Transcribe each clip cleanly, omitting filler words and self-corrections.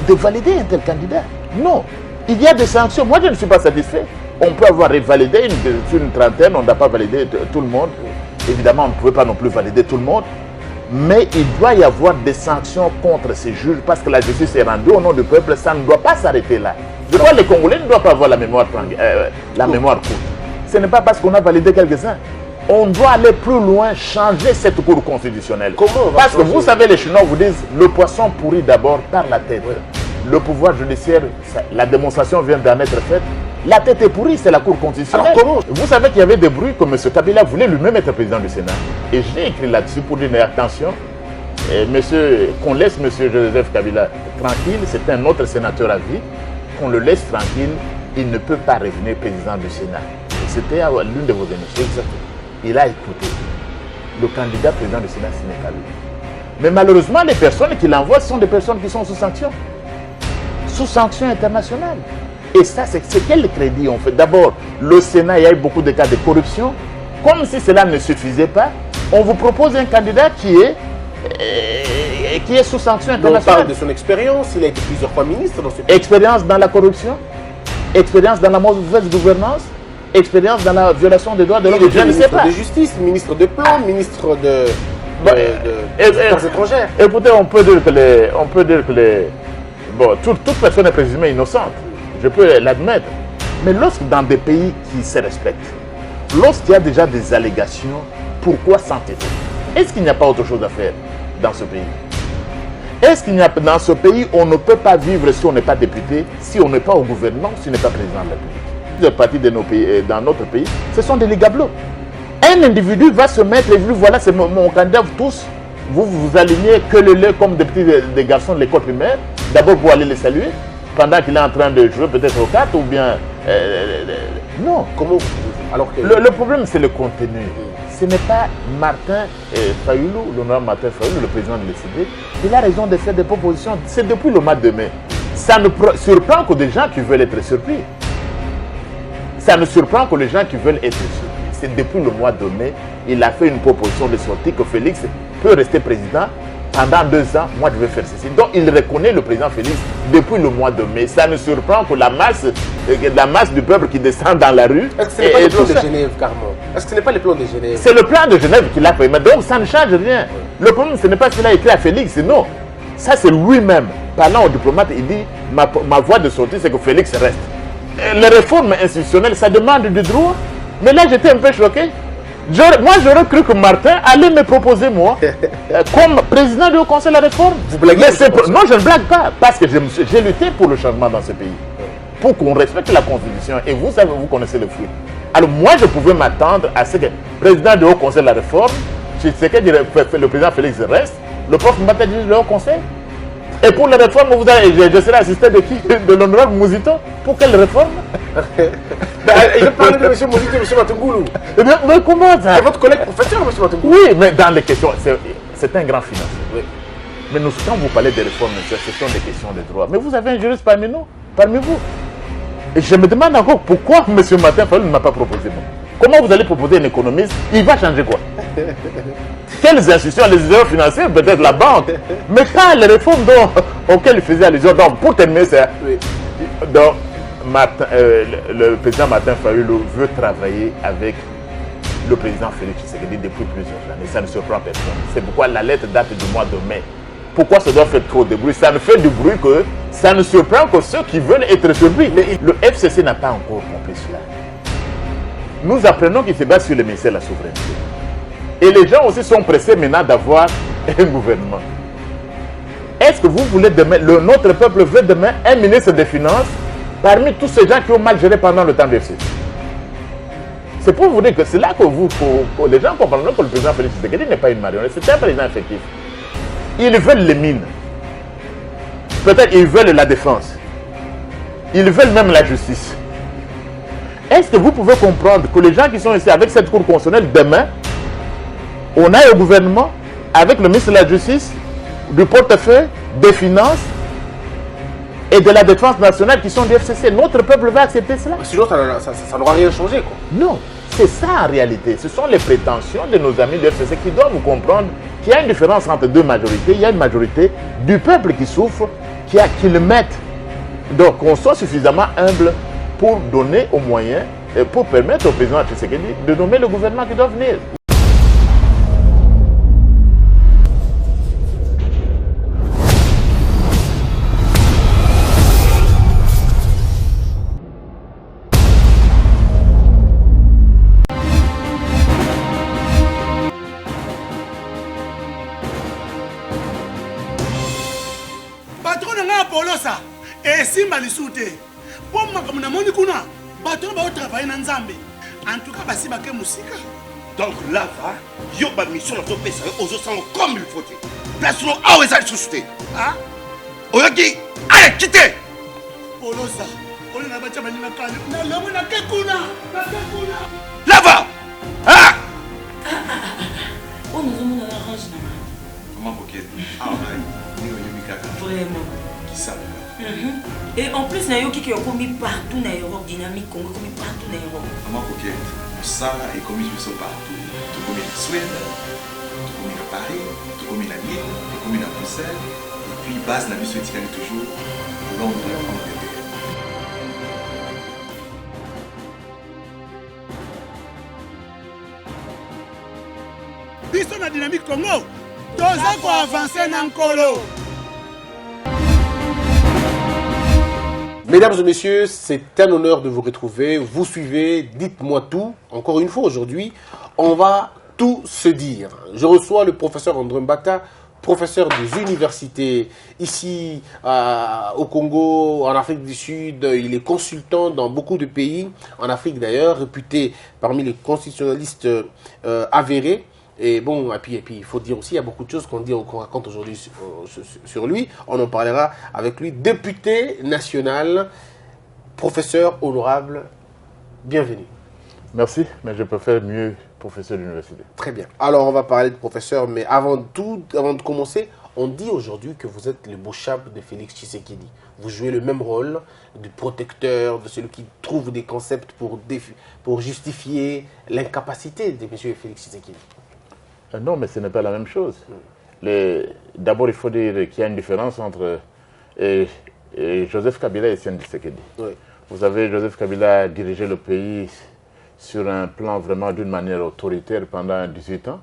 de valider un tel candidat. Non. Il y a des sanctions. Moi, je ne suis pas satisfait. On peut avoir validé sur une trentaine, on n'a pas validé tout le monde. Évidemment, on ne pouvait pas non plus valider tout le monde. Mais il doit y avoir des sanctions contre ces juges parce que la justice est rendue au nom du peuple. Ça ne doit pas s'arrêter là. Je crois que les Congolais ne doivent pas avoir la mémoire courte. Ce n'est pas parce qu'on a validé quelques-uns. On doit aller plus loin, changer cette cour constitutionnelle. Comment parce que vous savez, les Chinois vous disent le poisson pourrit d'abord par la tête. Oui. Le pouvoir judiciaire, la démonstration vient d'en être faite. La tête est pourrie, c'est la Cour constitutionnelle. Alors, vous savez qu'il y avait des bruits que M. Kabila voulait lui-même être président du Sénat. Et j'ai écrit là-dessus pour dire attention, qu'on laisse M. Joseph Kabila tranquille, c'est un autre sénateur à vie, qu'on le laisse tranquille, il ne peut pas revenir président du Sénat. C'était l'une de vos émissions. Il a écouté. Le candidat président du Sénat, ce n'est pas lui. Mais malheureusement, les personnes qui l'envoient sont des personnes qui sont sous sanction. Sous sanction internationale. Et ça, c'est quel crédit on fait? D'abord, le Sénat, il y a eu beaucoup de cas de corruption. Comme si cela ne suffisait pas, on vous propose un candidat qui est sous sanction internationale. On parle de son expérience, il a été plusieurs fois ministre dans ce pays. Expérience dans la corruption, expérience dans la mauvaise gouvernance, expérience dans la violation des droits de l'homme. Je ne sais pas. Ministre de justice, ministre de plan, ministre de Affaires étrangères. Écoutez, on peut dire que toute personne est présumée innocente. Je peux l'admettre. Mais lorsque dans des pays qui se respectent, lorsqu'il y a déjà des allégations, pourquoi s'entêter? Est-ce qu'il n'y a pas autre chose à faire dans ce pays? Est-ce qu'il n'y a dans ce pays, on ne peut pas vivre si on n'est pas député, si on n'est pas au gouvernement, si on n'est pas président de la République? Plusieurs parties de nos pays, dans notre pays, ce sont des ligablos. Un individu va se mettre et dire voilà, c'est mon candidat, vous tous, vous vous alignez que le lait comme des garçons de l'école primaire, d'abord pour aller les saluer, pendant qu'il est en train de jouer peut-être aux cartes ou bien... non. Comment alors que... le problème, c'est le contenu. Ce n'est pas Martin Fayoulou, l'honorable Martin Fayoulou, le président de l'ECD. Il a raison de faire des propositions. C'est depuis le mois de mai. Ça ne surprend que des gens qui veulent être surpris. Ça ne surprend que les gens qui veulent être surpris. C'est depuis le mois de mai, il a fait une proposition de sortie que Félix peut rester président. Pendant 2 ans, moi je vais faire ceci. Donc il reconnaît le président Félix depuis le mois de mai. Ça ne surprend que la masse du peuple qui descend dans la rue. Est-ce que ce n'est pas le plan de Genève, Carmon? Est-ce que ce n'est pas le plan de Genève? C'est le plan de Genève qui l'a fait. Mais donc ça ne change rien. Le problème, ce n'est pas ce qu'il a écrit à Félix, non. Ça c'est lui-même. Parlant au diplomate, il dit ma voie de sortie, c'est que Félix reste. Les réformes institutionnelles, ça demande du droit. Mais là, j'étais un peu choqué. Moi, j'aurais cru que Martin allait me proposer, moi, comme président du Haut Conseil de la Réforme. Vous blaguez? Non, je ne blague pas, parce que j'ai lutté pour le changement dans ce pays. Pour qu'on respecte la Constitution. Et vous savez, vous connaissez le fruit. Alors moi, je pouvais m'attendre à ce que le président du Haut Conseil de la Réforme, c'est ce que le président Félix reste, le prof Mbata dirige le Haut Conseil. Et pour les réformes, je serai assisté de qui? De l'honorable Mouzito. Pour quelle réforme? Je parle de M. Mouzito et M. Matungoulou. Mais comment ça? C'est votre collègue professeur, M. Matungoulou. Oui, mais dans les questions, c'est un grand financier. Oui. Mais quand vous parlez des réformes, ce sont des questions de droit. Mais vous avez un juriste parmi vous. Et je me demande encore pourquoi M. Martin Fayoulou ne m'a pas proposé. Comment vous allez proposer un économiste? Il va changer quoi? Quelles institutions? Les institutions financières, peut-être la banque, mais pas les réformes auxquelles il faisait allusion. Donc, pour terminer, donc, le président Martin Fayoulou veut travailler avec le président Félix Tshisekedi depuis plusieurs années. Ça ne surprend personne. C'est pourquoi la lettre date du mois de mai. Pourquoi ça doit faire trop de bruit? Ça ne fait du bruit que ça ne surprend que ceux qui veulent être surpris. Mais le FCC n'a pas encore compris cela. Nous apprenons qu'il se base sur le ministère de la Souveraineté. Et les gens aussi sont pressés maintenant d'avoir un gouvernement. Est-ce que vous voulez demain, notre peuple veut demain un ministre des Finances parmi tous ces gens qui ont mal géré pendant le temps du FCC? C'est pour vous dire que c'est là que les gens comprendront que le président Félix Tshisekedi n'est pas une marionnette, c'est un président effectif. Ils veulent les mines. Peut-être ils veulent la défense. Ils veulent même la justice. Est-ce que vous pouvez comprendre que les gens qui sont ici avec cette cour constitutionnelle, demain, on a au gouvernement, avec le ministre de la Justice, du portefeuille, des Finances et de la Défense nationale qui sont du FCC. Notre peuple va accepter cela? Sinon, ça n'aura rien changé, quoi. Non, c'est ça en réalité. Ce sont les prétentions de nos amis du FCC qui doivent vous comprendre qu'il y a une différence entre deux majorités. Il y a une majorité du peuple qui souffre qui le mettent. Donc, qu'on soit suffisamment humble pour donner aux moyens, et pour permettre au président Tshisekedi de nommer le gouvernement qui doit venir. Et si Malisouté, pour moi, comme on a kuna, bateau va travailler dans Nzambe. En tout cas, basi baké musika. Donc là, yo ba mission na to pesa aux autres comme il faut. Place lo a weza susute. Ah? Oyoki, allez quittez. Polosa, on a bacha bani na kali. Na lomo na kekuna, na kekuna. Là-bas. Ah! On nous a arrangé na. Comment boquet? Ah ouais. Ni oyumi kaka. Vraiment. Qui ça? Et en plus, il y a qui ont commis partout dans l'Europe, dynamique Congo, commis partout dans l'Europe. Maman Coquette, ça est commis partout. Tout commis en Suède, tout commis à Paris, tout commis à Lille, tout commis à Bruxelles. Et puis, base la mission est toujours au long de la grande période. Biso na dynamique Congo, toza ko avancer na nkolo. Mesdames et messieurs, c'est un honneur de vous retrouver. Vous suivez, dites-moi tout. Encore une fois, aujourd'hui, on va tout se dire. Je reçois le professeur André Mbata, professeur des universités ici au Congo, en Afrique du Sud. Il est consultant dans beaucoup de pays, en Afrique d'ailleurs, réputé parmi les constitutionnalistes avérés. Et bon, et puis il faut dire aussi, il y a beaucoup de choses qu'on raconte aujourd'hui sur lui. On en parlera avec lui. Député national, professeur honorable, bienvenue. Merci, mais je peux faire mieux, professeur d'université. Très bien. Alors, on va parler de professeur, mais avant de commencer, on dit aujourd'hui que vous êtes le beau chape de Félix Tshisekedi. Vous jouez le même rôle du protecteur, de celui qui trouve des concepts pour justifier l'incapacité de M. Félix Tshisekedi. Non, mais ce n'est pas la même chose. D'abord, il faut dire qu'il y a une différence entre Joseph Kabila et Etienne Tshisekedi. Oui. Vous savez, Joseph Kabila a dirigé le pays sur un plan vraiment d'une manière autoritaire pendant 18 ans.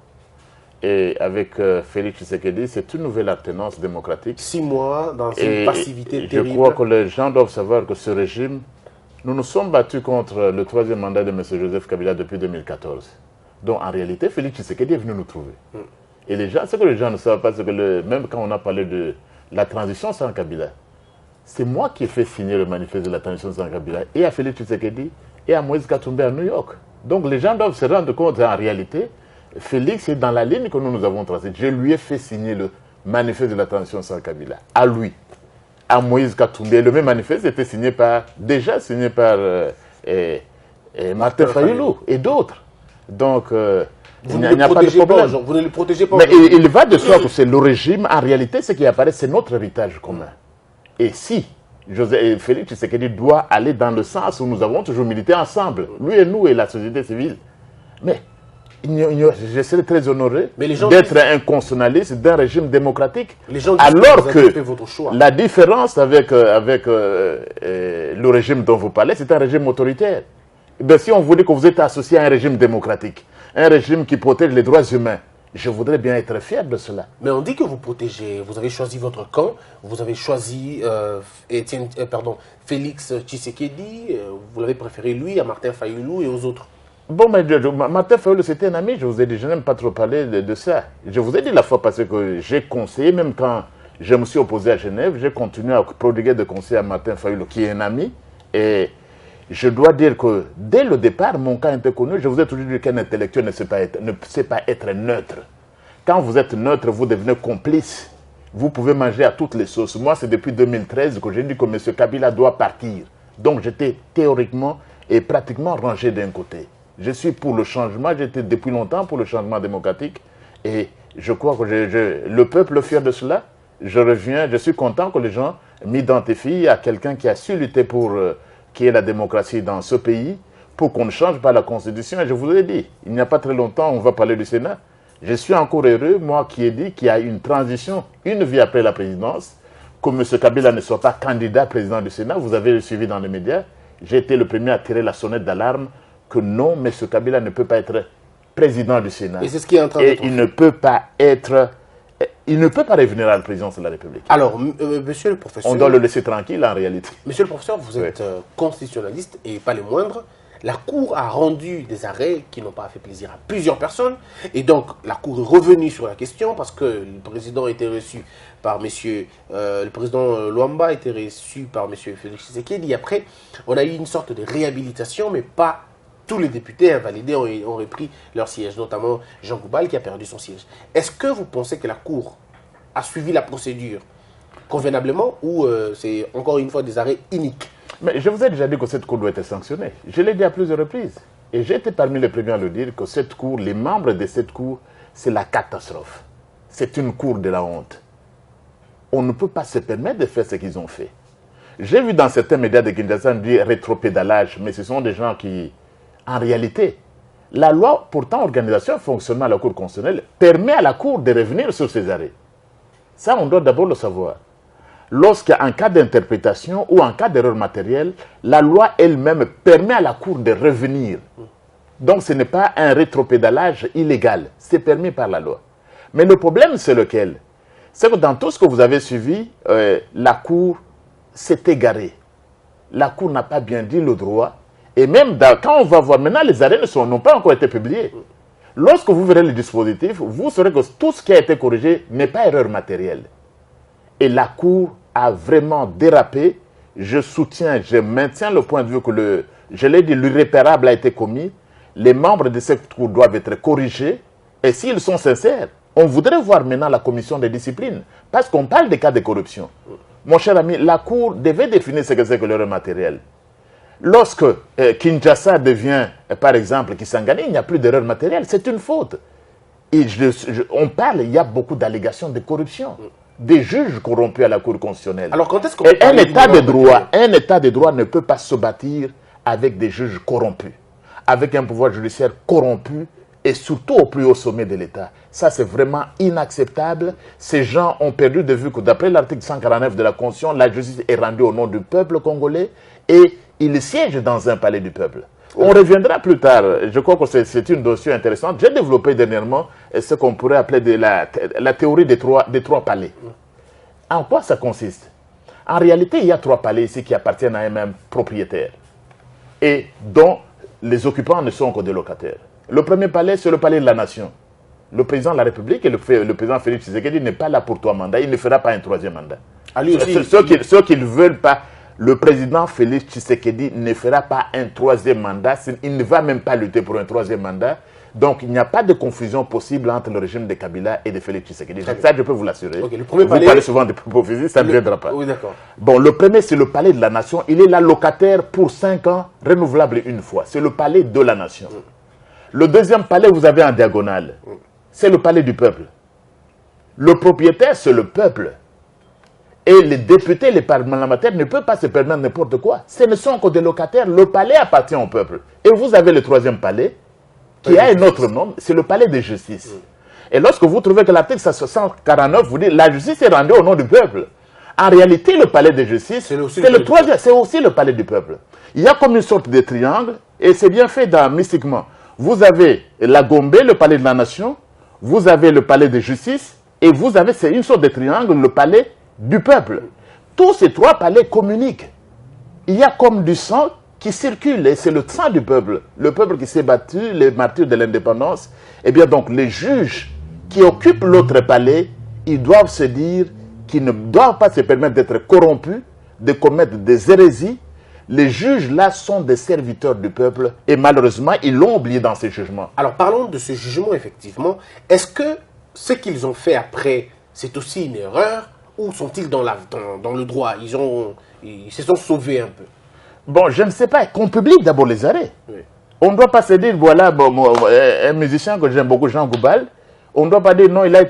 Et avec Félix Tshisekedi, c'est une nouvelle alternance démocratique. 6 mois dans une passivité terrible. Je crois que les gens doivent savoir que ce régime, nous nous sommes battus contre le 3e mandat de M. Joseph Kabila depuis 2014. Donc en réalité, Félix Tshisekedi est venu nous trouver. Et les gens, ce que les gens ne savent pas, c'est que même quand on a parlé de la transition sans Kabila, c'est moi qui ai fait signer le manifeste de la transition sans Kabila, et à Félix Tshisekedi, et à Moïse Katumbi à New York. Donc les gens doivent se rendre compte, en réalité, Félix est dans la ligne que nous avons tracée. Je lui ai fait signer le manifeste de la transition sans Kabila, à lui, à Moïse Katumbi. Le même manifeste était déjà signé par Martin Fayulu et d'autres. Donc, il n'y a pas de problème. Vous ne le protégez pas. Mais il va de soi que c'est le régime. En réalité, ce qui apparaît, c'est notre héritage commun. Et si Félix Tshisekedi doit aller dans le sens où nous avons toujours milité ensemble, lui et nous et la société civile, mais je serais très honoré d'être un constitutionnaliste d'un régime démocratique. Alors que la différence avec le régime dont vous parlez, c'est un régime autoritaire. Ben, si on vous dit que vous êtes associé à un régime démocratique, un régime qui protège les droits humains, je voudrais bien être fier de cela. Mais on dit que vous protégez, vous avez choisi votre camp, vous avez choisi Félix Tshisekedi, vous l'avez préféré lui, à Martin Fayulu et aux autres. Bon, mais Martin Fayulu, c'était un ami, je vous ai dit, je n'aime pas trop parler de ça. Je vous ai dit la fois passée que j'ai conseillé, même quand je me suis opposé à Genève, j'ai continué à prodiguer des conseils à Martin Fayulu, qui est un ami, et je dois dire que dès le départ, mon cas était connu. Je vous ai toujours dit qu'un intellectuel ne sait pas être neutre. Quand vous êtes neutre, vous devenez complice. Vous pouvez manger à toutes les sauces. Moi, c'est depuis 2013 que j'ai dit que M. Kabila doit partir. Donc, j'étais théoriquement et pratiquement rangé d'un côté. Je suis pour le changement. J'étais depuis longtemps pour le changement démocratique. Et je crois que le peuple est fier de cela. Je reviens, je suis content que les gens m'identifient à quelqu'un qui a su lutter pour qui est la démocratie dans ce pays, pour qu'on ne change pas la Constitution. Et je vous l'ai dit, il n'y a pas très longtemps, on va parler du Sénat. Je suis encore heureux, moi qui ai dit qu'il y a une transition, une vie après la présidence, que M. Kabila ne soit pas candidat président du Sénat. Vous avez suivi dans les médias. J'ai été le premier à tirer la sonnette d'alarme que non, M. Kabila ne peut pas être président du Sénat. Et c'est ce qui est en train d'être fait. Il ne peut pas revenir à la présidence de la République. Alors, monsieur le professeur... On doit le laisser tranquille en réalité. Monsieur le professeur, vous êtes constitutionnaliste et pas les moindres. La Cour a rendu des arrêts qui n'ont pas fait plaisir à plusieurs personnes. Et donc, la Cour est revenue sur la question parce que le président était reçu par le président Luamba était reçu par M. Félix Tshisekedi. Après, on a eu une sorte de réhabilitation, mais pas tous les députés invalidés ont repris leur siège, notamment Jean Goubal qui a perdu son siège. Est-ce que vous pensez que la Cour a suivi la procédure convenablement ou c'est encore une fois des arrêts iniques? Mais je vous ai déjà dit que cette Cour doit être sanctionnée. Je l'ai dit à plusieurs reprises. Et j'ai été parmi les premiers à le dire que cette Cour, les membres de cette Cour, c'est la catastrophe. C'est une Cour de la honte. On ne peut pas se permettre de faire ce qu'ils ont fait. J'ai vu dans certains médias de Kinshasa dire rétropédalage, mais ce sont des gens qui, en réalité, la loi portant organisation et fonctionnement à la Cour constitutionnelle permet à la Cour de revenir sur ces arrêts. Ça, on doit d'abord le savoir. Lorsqu'en cas d'interprétation ou en cas d'erreur matérielle, la loi elle-même permet à la Cour de revenir. Donc ce n'est pas un rétropédalage illégal, c'est permis par la loi. Mais le problème, c'est lequel? C'est que dans tout ce que vous avez suivi, la Cour s'est égarée. La Cour n'a pas bien dit le droit. Et même quand on va voir, maintenant les arrêts n'ont pas encore été publiés. Lorsque vous verrez le dispositif, vous saurez que tout ce qui a été corrigé n'est pas erreur matérielle. Et la Cour a vraiment dérapé. Je soutiens, je maintiens le point de vue que je l'ai dit, l'irréparable a été commis. Les membres de cette Cour doivent être corrigés. Et s'ils sont sincères, on voudrait voir maintenant la commission de discipline. Parce qu'on parle des cas de corruption. Mon cher ami, la Cour devait définir ce que c'est que l'erreur matérielle. Lorsque Kinshasa devient, par exemple, Kisangani, il n'y a plus d'erreur matérielle. C'est une faute. Et on parle, il y a beaucoup d'allégations de corruption. Des juges corrompus à la Cour constitutionnelle. Alors quand est-ce qu'on un état de droit ne peut pas se bâtir avec des juges corrompus, avec un pouvoir judiciaire corrompu et surtout au plus haut sommet de l'État. Ça, c'est vraiment inacceptable. Ces gens ont perdu de vue que d'après l'article 149 de la Constitution, la justice est rendue au nom du peuple congolais et il siège dans un palais du peuple. On reviendra plus tard. Je crois que c'est une notion intéressante. J'ai développé dernièrement ce qu'on pourrait appeler la théorie des trois palais. En quoi ça consiste? En réalité, il y a trois palais ici qui appartiennent à un même propriétaire et dont les occupants ne sont que des locataires. Le premier palais, c'est le palais de la nation. Le président de la République et le président Félix Tshisekedi n'est pas là pour 3 mandats. Il ne fera pas un 3e mandat. Ceux qui ne veulent pas, le président Félix Tshisekedi ne fera pas un 3e mandat. Il ne va même pas lutter pour un 3e mandat. Donc, il n'y a pas de confusion possible entre le régime de Kabila et de Félix Tshisekedi. Ça, je peux vous l'assurer. Okay, vous parlez souvent de prophéties, ça ne viendra pas. Oui, d'accord. Bon, le premier, c'est le palais de la nation. Il est là locataire pour 5 ans, renouvelable une fois. C'est le palais de la nation. Le deuxième palais, vous avez en diagonale. C'est le palais du peuple. Le propriétaire, c'est le peuple. Et les députés, les parlementaires ne peuvent pas se permettre n'importe quoi. Ce ne sont que des locataires. Le palais appartient au peuple. Et vous avez le 3e palais, qui a un autre nom, c'est le palais de justice. Et lorsque vous trouvez que l'article 149 vous dit la justice est rendue au nom du peuple, en réalité, le palais de justice, c'est le 3e, c'est aussi le palais du peuple. Il y a comme une sorte de triangle, et c'est bien fait mystiquement. Vous avez la Gombe, le palais de la nation, vous avez le palais de justice, et vous avez, c'est une sorte de triangle, le palais du peuple. Tous ces 3 palais communiquent. Il y a comme du sang qui circule, et c'est le sang du peuple qui s'est battu, les martyrs de l'indépendance. Et bien donc, les juges qui occupent l'autre palais, ils doivent se dire qu'ils ne doivent pas se permettre d'être corrompus, de commettre des hérésies. Les juges là sont des serviteurs du peuple et malheureusement, ils l'ont oublié dans ces jugements. Alors parlons de ce jugement effectivement. Est-ce que ce qu'ils ont fait après, c'est aussi une erreur ou sont-ils dans le droit? Ils se sont sauvés un peu. Bon, je ne sais pas. Qu'on publie d'abord les arrêts. Oui. On ne doit pas se dire, voilà, un musicien que j'aime beaucoup, Jean Goubal, on ne doit pas dire, non, il a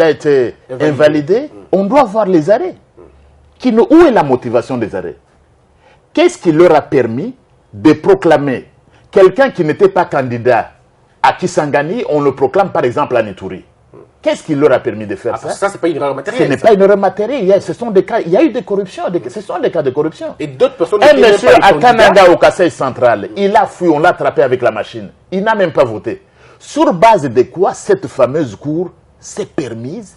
été invalidé. On doit voir les arrêts. Où est la motivation des arrêts? Qu'est-ce qui leur a permis de proclamer quelqu'un qui n'était pas candidat à Kisangani, on le proclame par exemple à Nitouri? Qu'est-ce qui leur a permis de faire ça? Ça, c'est pas une erreur Ce matérielle. n'est pas une erreur matérielle. Ce sont des cas, il y a eu des corruptions. Ce sont des cas de corruption. Et d'autres personnes... Un monsieur à Canada, au Kassai central, il a fui, on l'a attrapé avec la machine. Il n'a même pas voté. Sur base de quoi cette fameuse cour s'est permise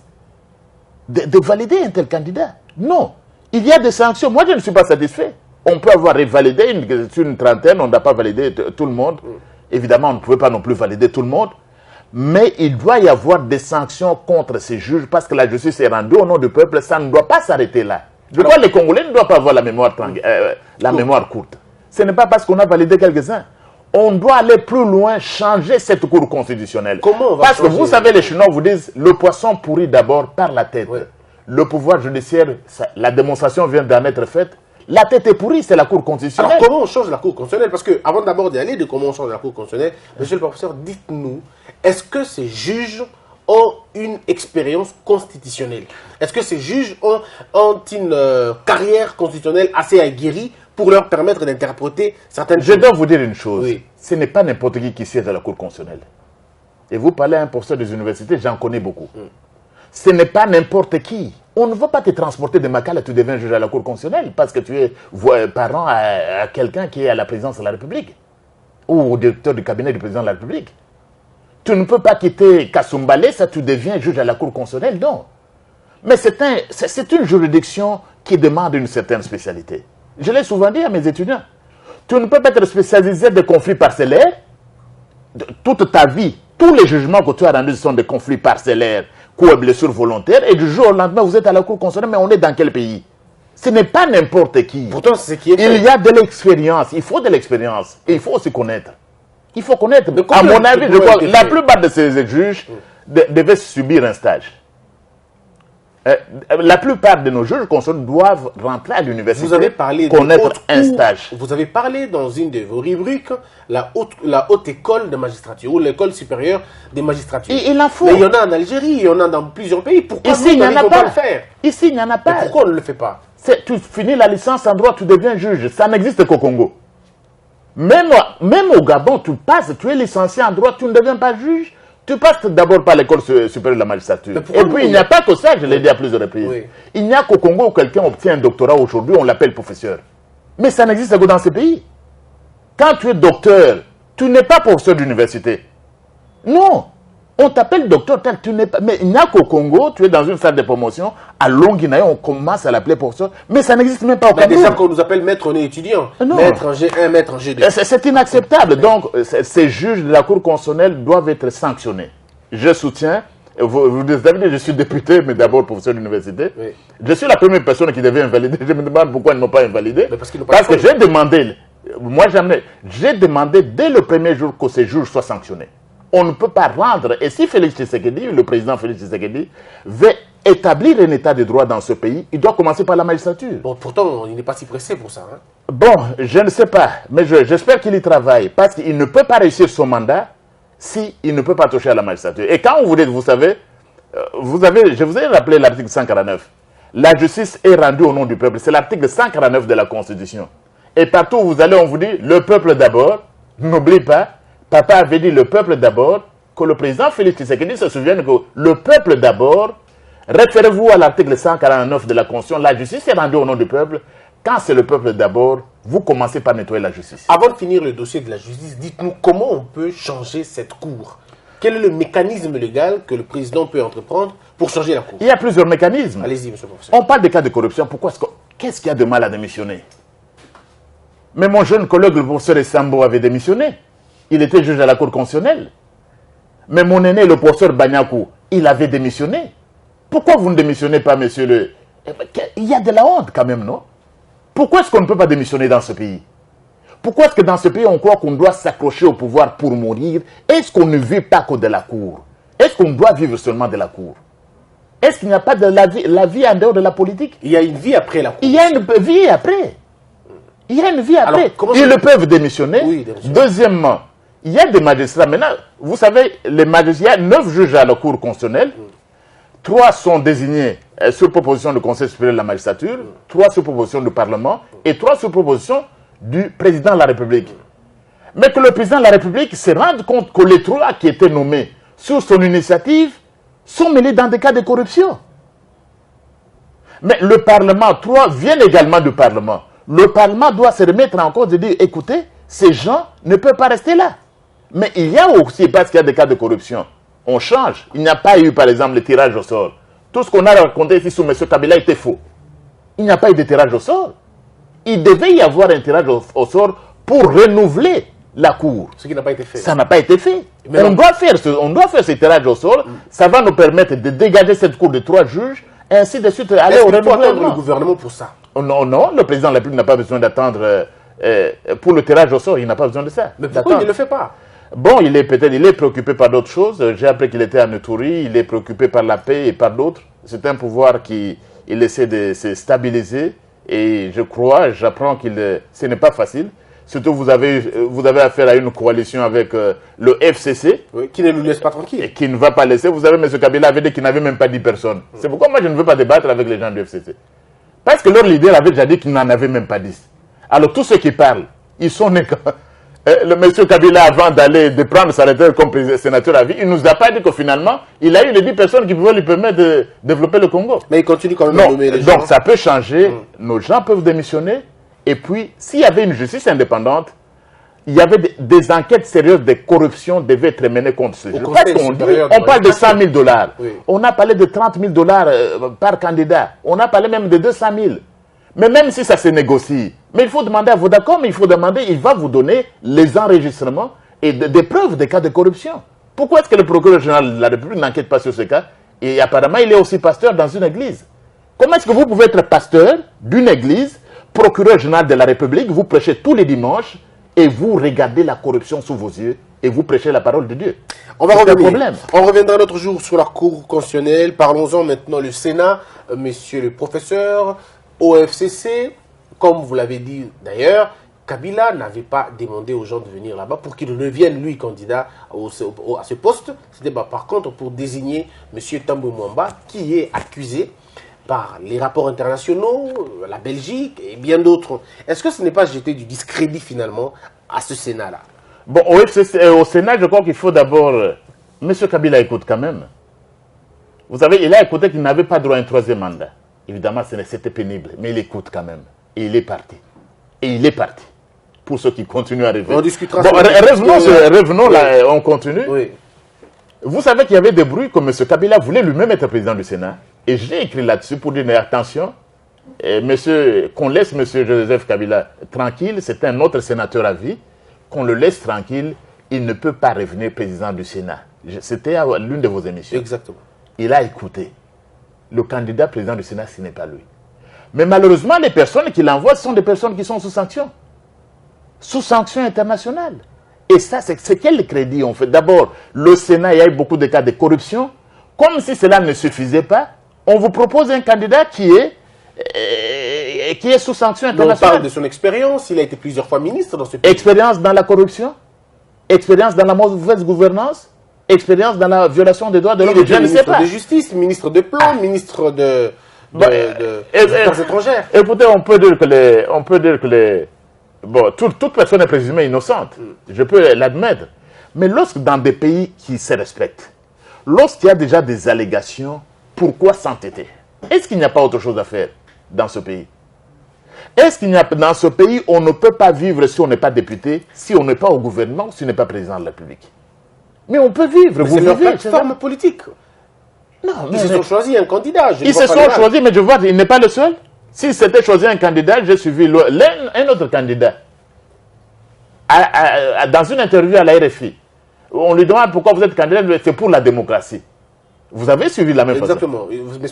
de valider un tel candidat? Non. Il y a des sanctions. Moi, je ne suis pas satisfait. On peut avoir validé sur une trentaine, on n'a pas validé tout le monde. Évidemment, on ne pouvait pas non plus valider tout le monde. Mais il doit y avoir des sanctions contre ces juges parce que la justice est rendue au nom du peuple. Ça ne doit pas s'arrêter là. Je crois que les Congolais ne doivent pas avoir la mémoire courte. Ce n'est pas parce qu'on a validé quelques-uns. On doit aller plus loin, changer cette cour constitutionnelle. Comment on va parce que changer? vous savez, les Chinois vous disent le poisson pourrit d'abord par la tête. Ouais. Le pouvoir judiciaire, la démonstration vient d'en être faite. La tête est pourrie, c'est la Cour constitutionnelle. Alors, comment on change la Cour constitutionnelle? Parce que, avant d'abord d'y aller, de comment on change la Cour constitutionnelle, monsieur le professeur, dites-nous, est-ce que ces juges ont une expérience constitutionnelle? Est-ce que ces juges ont une carrière constitutionnelle assez aguerrie pour leur permettre d'interpréter certaines Je choses? dois vous dire une chose. Oui. Ce n'est pas n'importe qui siège à la Cour constitutionnelle. Et vous parlez à un professeur des universités, j'en connais beaucoup. Ce n'est pas n'importe qui. On ne va pas te transporter de Makala, tu deviens juge à la Cour constitutionnelle parce que tu es parent à quelqu'un qui est à la présidence de la République ou au directeur du cabinet du président de la République. Tu ne peux pas quitter Kasumbalé, ça tu deviens juge à la Cour constitutionnelle, non. Mais c'est une juridiction qui demande une certaine spécialité. Je l'ai souvent dit à mes étudiants. Tu ne peux pas être spécialisé de conflits parcellaires toute ta vie. Tous les jugements que tu as rendus sont des conflits parcellaires, coups et blessures volontaires, et du jour au lendemain, vous êtes à la Cour constitutionnelle, mais on est dans quel pays? Ce n'est pas n'importe qui. Pourtant, c'est ce qui est fait. Il y a de l'expérience, il faut de l'expérience, et il faut aussi connaître. Il faut connaître. Mais À mon avis, je crois que la plus... plupart de ces juges devaient subir un stage. La plupart de nos juges constitutionnels doivent rentrer à l'université, Vous avez parlé connaître un stage. Vous avez parlé dans une de vos rubriques, la haute école de magistrature, ou l'école supérieure des magistratures. Il en faut. Mais il y en a en Algérie, il y en a dans plusieurs pays. Pourquoi Ici, nous il n'y en a n'arrivons pas à pas. le faire? Ici, il n'y en a Mais pas. pourquoi on ne le fait pas? Tu finis la licence en droit, tu deviens juge. Ça n'existe qu'au Congo. Même au Gabon, tu es licencié en droit, tu ne deviens pas juge. Tu passes d'abord par l'école supérieure de la magistrature. Et puis, il n'y a pas que ça, je l'ai dit à plusieurs reprises. Oui. Il n'y a qu'au Congo où quelqu'un obtient un doctorat aujourd'hui, on l'appelle professeur. Mais ça n'existe que dans ces pays. Quand tu es docteur, tu n'es pas professeur d'université. Non. On t'appelle docteur, tu n'es pas. Mais il n'y a qu'au Congo, tu es dans une salle de promotion, à Longinaï, on commence à l'appeler professeur. Mais ça n'existe même pas au Cameroun. Déjà qu'on nous appelle maître, on est étudiant. Non. Maître en G1, maître en G2. C'est inacceptable. Donc, ces juges de la Cour constitutionnelle doivent être sanctionnés. Je soutiens. Vous avez dit, je suis député, mais d'abord professeur d'université. Oui. Je suis la première personne qui devait invalider. Je me demande pourquoi ils ne m'ont pas invalidé. Mais parce qu'ils n'ont pas que j'ai demandé, j'ai demandé dès le premier jour que ces juges soient sanctionnés. On ne peut pas rendre. Et si Félix Tshisekedi, le président Félix Tshisekedi, veut établir un état de droit dans ce pays, il doit commencer par la magistrature. Bon, pourtant, il n'est pas si pressé pour ça. Hein. Bon, je ne sais pas, mais j'espère qu'il y travaille, parce qu'il ne peut pas réussir son mandat s'il ne peut pas toucher à la magistrature. Et quand vous dites, vous savez, je vous ai rappelé l'article 149. La justice est rendue au nom du peuple. C'est l'article 149 de la Constitution. Et partout où vous allez, on vous dit, le peuple d'abord. N'oublie pas, papa avait dit le peuple d'abord, que le président Félix Tshisekedi se souvienne que le peuple d'abord, référez-vous à l'article 149 de la Constitution, la justice est rendue au nom du peuple. Quand c'est le peuple d'abord, vous commencez par nettoyer la justice. Avant de finir le dossier de la justice, dites-nous comment on peut changer cette cour. Quel est le mécanisme légal que le président peut entreprendre pour changer la cour? Il y a plusieurs mécanismes. Allez-y, monsieur le professeur. On parle des cas de corruption. Qu'est-ce qu'il y a de mal à démissionner? Mais mon jeune collègue, le professeur Essambo, avait démissionné. Il était juge à la Cour constitutionnelle. Mais mon aîné, le professeur Banyakou, il avait démissionné. Pourquoi vous ne démissionnez pas, monsieur le... Il y a de la honte quand même, non? Pourquoi est-ce qu'on ne peut pas démissionner dans ce pays? Pourquoi est-ce que dans ce pays, on croit qu'on doit s'accrocher au pouvoir pour mourir? Est-ce qu'on ne vit pas que de la cour? Est-ce qu'on doit vivre seulement de la cour? Est-ce qu'il n'y a pas de la vie en dehors de la politique? Il y a une vie après la cour. Il y a une vie après. Il y a une vie après. Alors, ils peuvent démissionner. Oui, démissionner. Deuxièmement, il y a des magistrats. Maintenant, vous savez, les magistrats, il y a 9 juges à la Cour constitutionnelle. 3 sont désignés sur proposition du Conseil supérieur de la magistrature, 3 sur proposition du Parlement et 3 sur proposition du président de la République. Mais que le président de la République se rende compte que les 3 qui étaient nommés sur son initiative sont mêlés dans des cas de corruption. Mais le Parlement, 3 viennent également du Parlement. Le Parlement doit se remettre en cause et dire, écoutez, ces gens ne peuvent pas rester là. Mais il y a aussi, parce qu'il y a des cas de corruption, on change. Il n'y a pas eu, par exemple, le tirage au sort. Tout ce qu'on a raconté ici sur M. Kabila était faux. Il n'y a pas eu de tirage au sort. Il devait y avoir un tirage au sort pour renouveler la Cour. Ce qui n'a pas été fait. Ça n'a pas été fait. On doit faire ce tirage au sort. Ça va nous permettre de dégager cette Cour de 3 juges, et ainsi de suite aller au renouvellement. Il faut attendre le gouvernement pour ça. Non, non, le président de la République n'a pas besoin d'attendre pour le tirage au sort, il n'a pas besoin de ça. Mais pourquoi il ne le fait pas? Bon, il est préoccupé par d'autres choses. J'ai appris qu'il était à Neturi, il est préoccupé par la paix et par d'autres. C'est un pouvoir qui essaie de se stabiliser et j'apprends que ce n'est pas facile. Surtout, vous avez affaire à une coalition avec le FCC. Oui, qui ne nous laisse pas tranquille. Et qui ne va pas laisser. Vous savez, M. Kabila avait dit qu'il n'avait même pas 10 personnes. C'est pourquoi moi, je ne veux pas débattre avec les gens du FCC. Parce que leur leader avait déjà dit qu'il n'en avait même pas 10. Alors, tous ceux qui parlent, ils sont nés quand... Le M. Kabila, avant de prendre sa retraite comme sénateur à vie, il ne nous a pas dit que finalement, il a eu les 10 personnes qui pouvaient lui permettre de développer le Congo. Mais il continue quand même à nommer les gens. Donc, ça peut changer. Nos gens peuvent démissionner. Et puis, s'il y avait une justice indépendante, il y avait des enquêtes sérieuses de corruption devaient être menées contre ceux. Parce qu'on on parle de 100 000 $. Oui. On a parlé de 30 000 $ par candidat. On a parlé même de 200 000. Mais même si ça se négocie, mais il faut demander à vos d'accord, mais il faut demander, il va vous donner les enregistrements et des preuves des cas de corruption. Pourquoi est-ce que le procureur général de la République n'enquête pas sur ce cas? Et apparemment, il est aussi pasteur dans une église. Comment est-ce que vous pouvez être pasteur d'une église, procureur général de la République, vous prêchez tous les dimanches et vous regardez la corruption sous vos yeux et vous prêchez la parole de Dieu? On va revenir. On reviendra un autre jour sur la Cour constitutionnelle. Parlons-en maintenant le Sénat. Monsieur le professeur, OFCC, comme vous l'avez dit d'ailleurs, Kabila n'avait pas demandé aux gens de venir là-bas pour qu'il devienne lui candidat à ce poste. C'était par contre pour désigner M. Tambwe Mwamba, qui est accusé par les rapports internationaux, la Belgique et bien d'autres. Est-ce que ce n'est pas jeter du discrédit finalement à ce Sénat-là? Bon, au Sénat, je crois qu'il faut d'abord... M. Kabila écoute quand même. Vous savez, il a écouté qu'il n'avait pas droit à un 3e mandat. Évidemment, c'était pénible, mais il écoute quand même. Et il est parti. Et il est parti. Pour ceux qui continuent à rêver. On discutera. Bon, revenons là, on continue. Oui. Vous savez qu'il y avait des bruits que M. Kabila voulait lui-même être président du Sénat. Et j'ai écrit là-dessus pour dire, attention, qu'on laisse M. Joseph Kabila tranquille, c'est un autre sénateur à vie, qu'on le laisse tranquille, il ne peut pas revenir président du Sénat. C'était à l'une de vos émissions. Exactement. Il a écouté. Le candidat président du Sénat, ce n'est pas lui. Mais malheureusement, les personnes qu'il envoie sont des personnes qui sont sous sanction. Sous sanction internationale. Et ça, c'est quel crédit on fait? D'abord, le Sénat, il y a eu beaucoup de cas de corruption. Comme si cela ne suffisait pas, on vous propose un candidat qui est sous sanction internationale. On parle de son expérience, il a été plusieurs fois ministre dans ce pays. Expérience dans la corruption, expérience dans la mauvaise gouvernance, expérience dans la violation des droits de l'homme. Je ne sais pas. Ministre de justice, ministre de plan, ministre des affaires étrangères. Écoutez, on peut dire que bon, toute personne est présumée innocente. Je peux l'admettre. Mais lorsque dans des pays qui se respectent, lorsqu'il y a déjà des allégations, pourquoi s'entêter? Est-ce qu'il n'y a pas autre chose à faire dans ce pays? Est-ce qu'il n'y a dans ce pays, on ne peut pas vivre si on n'est pas député, si on n'est pas au gouvernement, si on n'est pas président de la République? Mais on peut vivre. C'est leur plateforme politique. Non, ils se sont choisis un candidat. Ils se sont choisis, mais je vois, il n'est pas le seul. S'il s'était choisi un candidat, j'ai suivi un autre candidat. Dans une interview à la RFI, on lui demande pourquoi vous êtes candidat, c'est pour la démocratie. Vous avez suivi la même façon. Exactement.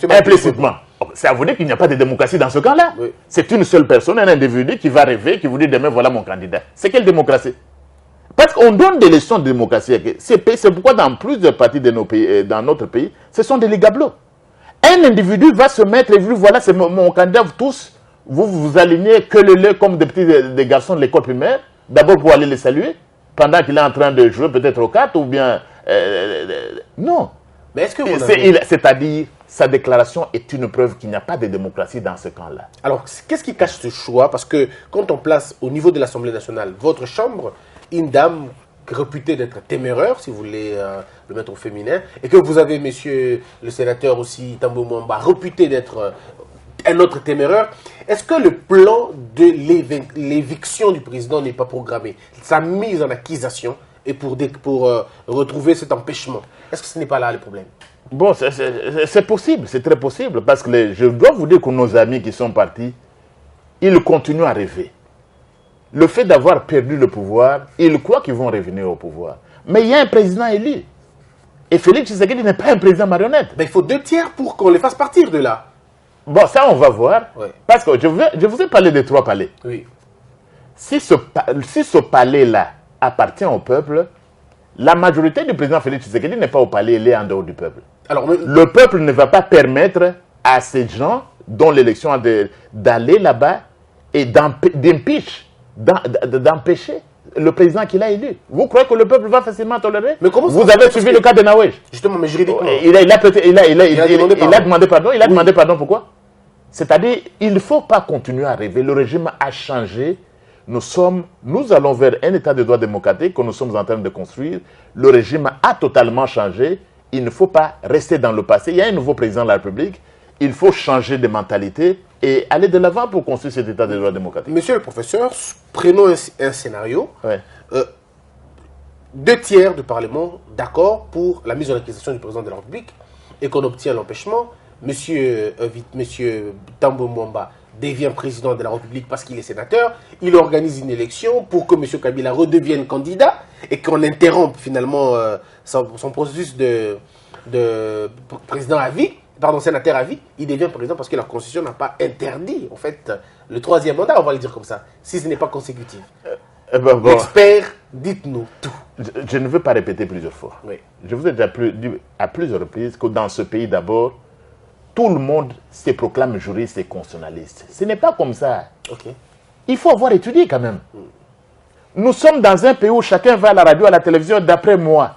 Implicitement. Ça veut dire qu'il n'y a pas de démocratie dans ce cas-là. Oui. C'est une seule personne, un individu qui va rêver, qui vous dit demain voilà mon candidat. C'est quelle démocratie? Parce qu'on donne des leçons de démocratie. C'est pourquoi dans plusieurs parties de nos pays, dans notre pays, ce sont des ligablos. Un individu va se mettre et vous dit voilà c'est mon candidat, vous tous, vous alignez que le lait comme des garçons de l'école primaire, d'abord pour aller les saluer, pendant qu'il est en train de jouer peut-être aux cartes ou bien... non. Mais est-ce que c'est-à-dire, sa déclaration est une preuve qu'il n'y a pas de démocratie dans ce camp-là. Alors, qu'est-ce qui cache ce choix? Parce que quand on place au niveau de l'Assemblée nationale votre chambre, une dame réputé d'être téméraire, si vous voulez le mettre au féminin, et que vous avez, monsieur le sénateur aussi, Tambo Mwamba, réputé d'être un autre téméraire, est-ce que le plan de l'éviction du président n'est pas programmé? Sa mise en accusation et pour retrouver cet empêchement. Est-ce que ce n'est pas là le problème? Bon, c'est possible, c'est très possible, parce que je dois vous dire que nos amis qui sont partis, ils continuent à rêver. Le fait d'avoir perdu le pouvoir, ils croient qu'ils vont revenir au pouvoir. Mais il y a un président élu. Et Félix Tshisekedi n'est pas un président marionnette. Ben, il faut 2 tiers pour qu'on les fasse partir de là. Bon, ça, on va voir. Ouais. Parce que je vous ai parlé des 3 palais. Oui. Si ce palais-là appartient au peuple, la majorité du président Félix Tshisekedi n'est pas au palais, il est en dehors du peuple. Alors, le peuple ne va pas permettre à ces gens dont l'élection a d'aller là-bas et d'empêcher le président qu'il a élu. Vous croyez que le peuple va facilement tolérer? Mais comment vous avez suivi le cas de Nawej? Justement, mais juridiquement. Il a demandé pardon. Il a demandé pardon pourquoi? C'est-à-dire, il ne faut pas continuer à rêver. Le régime a changé. Nous allons vers un état de droit démocratique que nous sommes en train de construire. Le régime a totalement changé. Il ne faut pas rester dans le passé. Il y a un nouveau président de la République. Il faut changer de mentalité et aller de l'avant pour construire cet état de droit démocratique. Monsieur le professeur, prenons un scénario. Ouais. 2 tiers du Parlement d'accord pour la mise en accusation du président de la République et qu'on obtient l'empêchement. Monsieur Tambo Mwamba devient président de la République parce qu'il est sénateur. Il organise une élection pour que monsieur Kabila redevienne candidat et qu'on interrompe finalement son processus de président à vie. Pardon, sénateur à vie, il devient président parce que la Constitution n'a pas interdit, en fait, le 3e mandat, on va le dire comme ça, si ce n'est pas consécutif. Bon. Expert, dites-nous tout. Je ne veux pas répéter plusieurs fois. Oui. Je vous ai déjà dit à plusieurs reprises que dans ce pays, d'abord, tout le monde se proclame juriste et constitutionnaliste. Ce n'est pas comme ça. Okay. Il faut avoir étudié quand même. Nous sommes dans un pays où chacun va à la radio, à la télévision, d'après moi.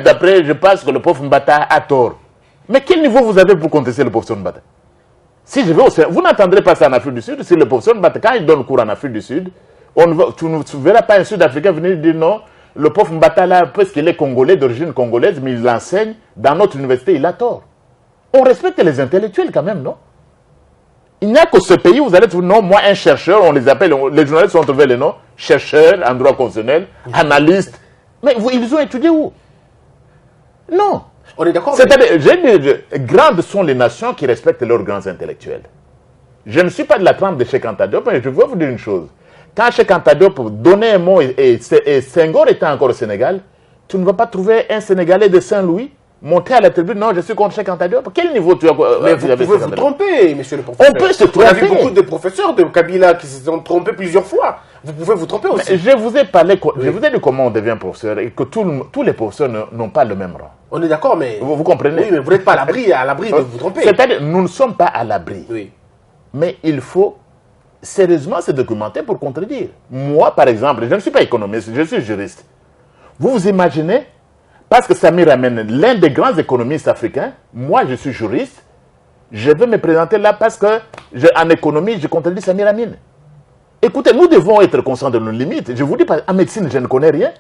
D'après, je pense que le pauvre Mbata a tort. Mais quel niveau vous avez pour contester le professeur Mbata? Si je vais vous n'entendrez pas ça en Afrique du Sud. Si le professeur Mbata, quand il donne cours en Afrique du Sud, tu ne verras pas un Sud-Africain venir dire non, le pauvre Mbata là, parce qu'il est congolais, d'origine congolaise, mais il l'enseigne dans notre université, il a tort. On respecte les intellectuels quand même, non? Il n'y a que ce pays où vous allez trouver, non, moi un chercheur, on les appelle, les journalistes ont trouvé les noms, chercheurs en droit constitutionnel, analystes. Mais ils ont étudié où? Non. On est d'accord. C'est-à-dire, grandes sont les nations qui respectent leurs grands intellectuels. Je ne suis pas de la trempe de Cheikh Anta Diop, mais je veux vous dire une chose. Quand Cheikh Anta Diop donnait un mot et Senghor était encore au Sénégal, tu ne vas pas trouver un Sénégalais de Saint-Louis monter à la tribune. Non, je suis contre Cheikh Anta Diop. Quel niveau tu as? Mais vous pouvez vous tromper, monsieur le professeur. On peut se tromper. On a vu beaucoup de professeurs de Kabila qui se sont trompés plusieurs fois. Vous pouvez vous tromper aussi. Mais je vous ai parlé, je vous ai dit comment on devient professeur et que tous les professeurs n'ont pas le même rang. On est d'accord, mais... Vous comprenez? Oui, mais vous n'êtes pas à l'abri de vous tromper. C'est-à-dire, nous ne sommes pas à l'abri. Oui. Mais il faut sérieusement se documenter pour contredire. Moi, par exemple, je ne suis pas économiste, je suis juriste. Vous vous imaginez, parce que ça me ramène l'un des grands économistes africains, moi je suis juriste, je vais me présenter là parce que en économie, je contredis Samir Amin. Écoutez, nous devons être conscients de nos limites. Je vous dis, en médecine, je ne connais rien.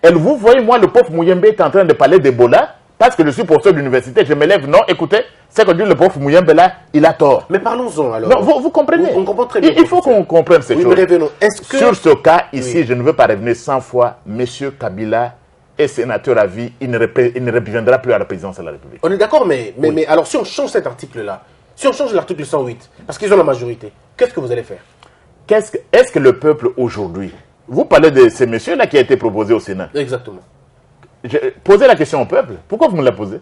Et vous voyez, moi, le pauvre Mouyembe est en train de parler d'Ebola, parce que je suis professeur d'université, je me lève, non, écoutez, c'est que dit le pauvre Mouyembe là, il a tort. Mais parlons-en alors. Non, vous comprenez? On comprend très bien. Il faut qu'on comprenne ces choses. Mais revenons. Est-ce que... Sur ce cas, ici, je ne veux pas revenir 100 fois, M. Kabila est sénateur à vie, il ne reviendra plus à la présidence de la République. On est d'accord, mais alors si on change cet article-là, si on change l'article 108, parce qu'ils ont la majorité, qu'est-ce que vous allez faire? Est-ce que le peuple aujourd'hui, vous parlez de ces messieurs-là qui a été proposé au Sénat. Exactement. Posez la question au peuple. Pourquoi vous me la posez?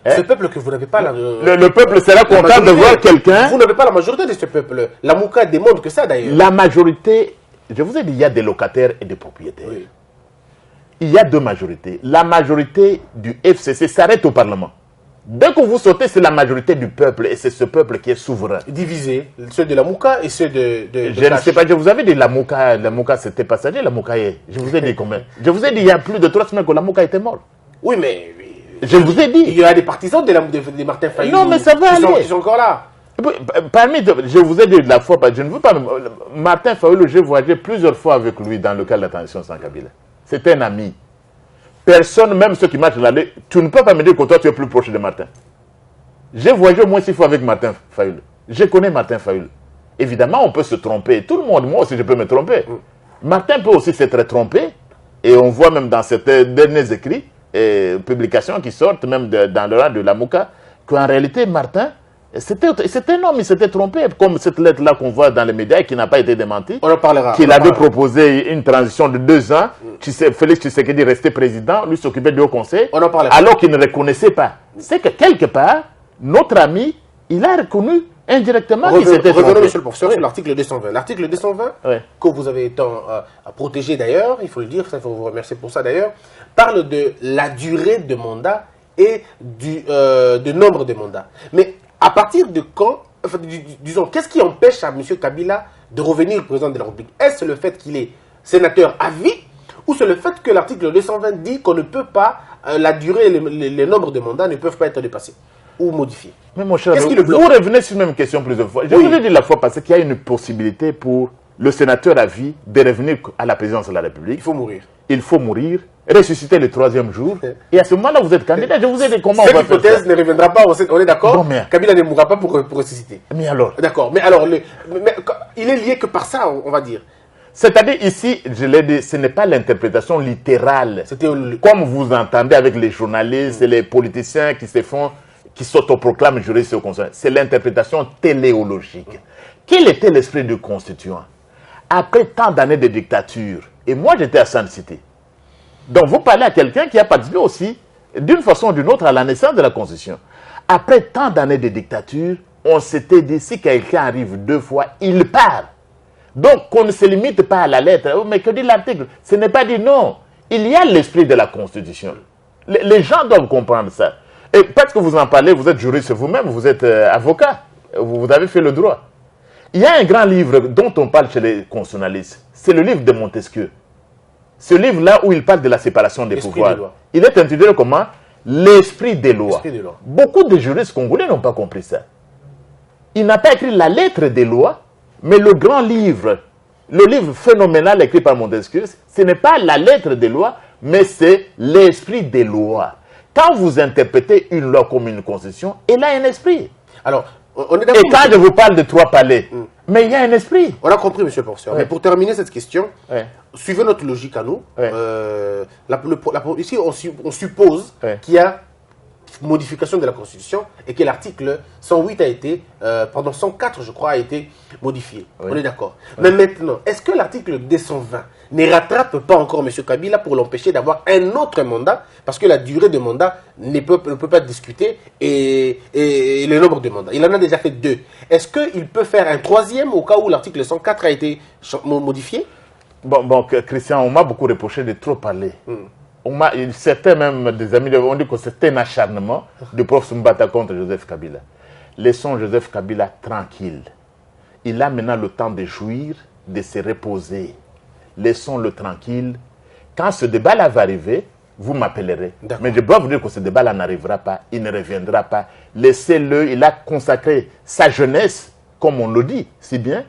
Ce peuple que vous n'avez pas la... Le peuple sera content de voir quelqu'un... Vous n'avez pas la majorité de ce peuple. La Mouka démontre que ça d'ailleurs. La majorité, je vous ai dit, il y a des locataires et des propriétaires. Oui. Il y a 2 majorités. La majorité du FCC s'arrête au Parlement. Dès que vous sautez, c'est la majorité du peuple et c'est ce peuple qui est souverain. Divisé, ceux de la Mouka et ceux de je ne sais pas, je vous avais dit la Mouka c'était passager, la Mouka est. Je vous ai dit combien? Je vous ai dit il y a plus de 3 semaines que la Mouka était morte. Oui, mais... Je vous ai dit. Il y a des partisans de Martin Fayou. Non, mais ça va aller. Ils sont encore là. Je vous ai dit de la fois, je ne veux pas... Martin Fayou, j'ai voyagé plusieurs fois avec lui dans le cadre de la transition sans Kabila. C'est un ami. Personne, même ceux qui marchent dans l'allée, tu ne peux pas me dire que toi tu es plus proche de Martin. J'ai voyagé au moins 6 fois avec Martin Fayulu. Je connais Martin Fayulu. Évidemment, on peut se tromper. Tout le monde, moi aussi, je peux me tromper. Martin peut aussi s'être trompé. Et on voit même dans certains derniers écrits et publications qui sortent, même dans le rang de la Mouka, qu'en réalité, Martin, c'était un homme, il s'était trompé. Comme cette lettre-là qu'on voit dans les médias et qui n'a pas été démentie. On en parlera. Qu'il avait proposé une transition de 2 ans. Félix Tshisekedi restait président, lui s'occupait du Haut Conseil. On en parlera. Alors qu'il ne reconnaissait pas. C'est que quelque part, notre ami, il a reconnu indirectement qu'il s'était trompé. Revenons, monsieur le professeur, sur l'article 220. L'article 220, Ouais. que vous avez tant protégé d'ailleurs, il faut le dire, il faut vous remercier pour ça d'ailleurs, parle de la durée de mandat et du nombre de mandats. Mais à partir de quand, enfin, disons, qu'est-ce qui empêche à M. Kabila de revenir président de la République? Est-ce le fait qu'il est sénateur à vie ou c'est le fait que l'article 220 dit qu'on ne peut pas, la durée et les nombres de mandats ne peuvent pas être dépassés ou modifiés? Mais mon cher, Qu'est-ce qui le bloque? vous revenez sur la même question plusieurs fois. Je vous ai dit la fois passée qu'il y a une possibilité pour le sénateur à vie de revenir à la présidence de la République. Il faut mourir. Il faut mourir, ressusciter le 3e jour. Et à ce moment-là, vous êtes candidat. Je vous ai dit comment on Cette va faire ça. hypothèse ne reviendra pas, on est d'accord? Non, mais- Kabila ne mourra pas pour ressusciter. Mais alors, D'accord, mais alors, il est lié que par ça, on va dire. c'est-à-dire ici, je l'ai dit, ce n'est pas l'interprétation littérale. C'était Comme vous entendez avec les journalistes et les politiciens qui s'autoproclament juristes au Conseil. C'est l'interprétation téléologique. Quel était l'esprit du constituant? Après tant d'années de dictature, et moi j'étais à San City. Donc vous parlez à quelqu'un qui a participé aussi, d'une façon ou d'une autre, à la naissance de la Constitution. Après tant d'années de dictature, on s'était dit, si quelqu'un arrive 2 fois, il part. Donc, qu'on ne se limite pas à la lettre. Oh, mais que dit l'article? Ce n'est pas dit non. Il y a l'esprit de la Constitution. Les gens doivent comprendre ça. Et parce que vous en parlez, vous êtes juriste vous-même, vous êtes avocat. Vous avez fait le droit. Il y a un grand livre dont on parle chez les constitutionnalistes. C'est le livre de Montesquieu. Ce livre-là où il parle de la séparation des L'esprit pouvoirs. des lois. Il est intitulé comment? L'esprit des lois. L'esprit des lois. Beaucoup de juristes congolais n'ont pas compris ça. Il n'a pas écrit la lettre des lois, mais le grand livre, le livre phénoménal écrit par Montesquieu, ce n'est pas la lettre des lois, mais c'est l'esprit des lois. Quand vous interprétez une loi comme une constitution, elle a un esprit. Alors, on est Et d'accord. quand je vous parle de 3 palais, mais il y a un esprit. On a compris, monsieur le professeur. Ouais. Mais pour terminer cette question, Ouais. suivez notre logique à nous. Ouais. Ici, on suppose Ouais. qu'il y a modification de la Constitution et que l'article 108 a été, 104, je crois, a été modifié. Oui. On est d'accord. Mais maintenant, est-ce que l'article 220 ne rattrape pas encore M. Kabila pour l'empêcher d'avoir un autre mandat? Parce que la durée de mandat ne peut pas être discutée et le nombre de mandats. Il en a déjà fait 2. Est-ce qu'il peut faire un 3e au cas où l'article 104 a été modifié? Bon, Christian, on m'a beaucoup reproché de trop parler. Certains même des amis ont dit que c'était un acharnement du prof Mbata contre Joseph Kabila. Laissons Joseph Kabila tranquille. Il a maintenant le temps de jouir, de se reposer. Laissons-le tranquille. Quand ce débat-là va arriver, vous m'appellerez. Mais je dois vous dire que ce débat-là n'arrivera pas, il ne reviendra pas. Laissez-le, il a consacré sa jeunesse, comme on le dit si bien.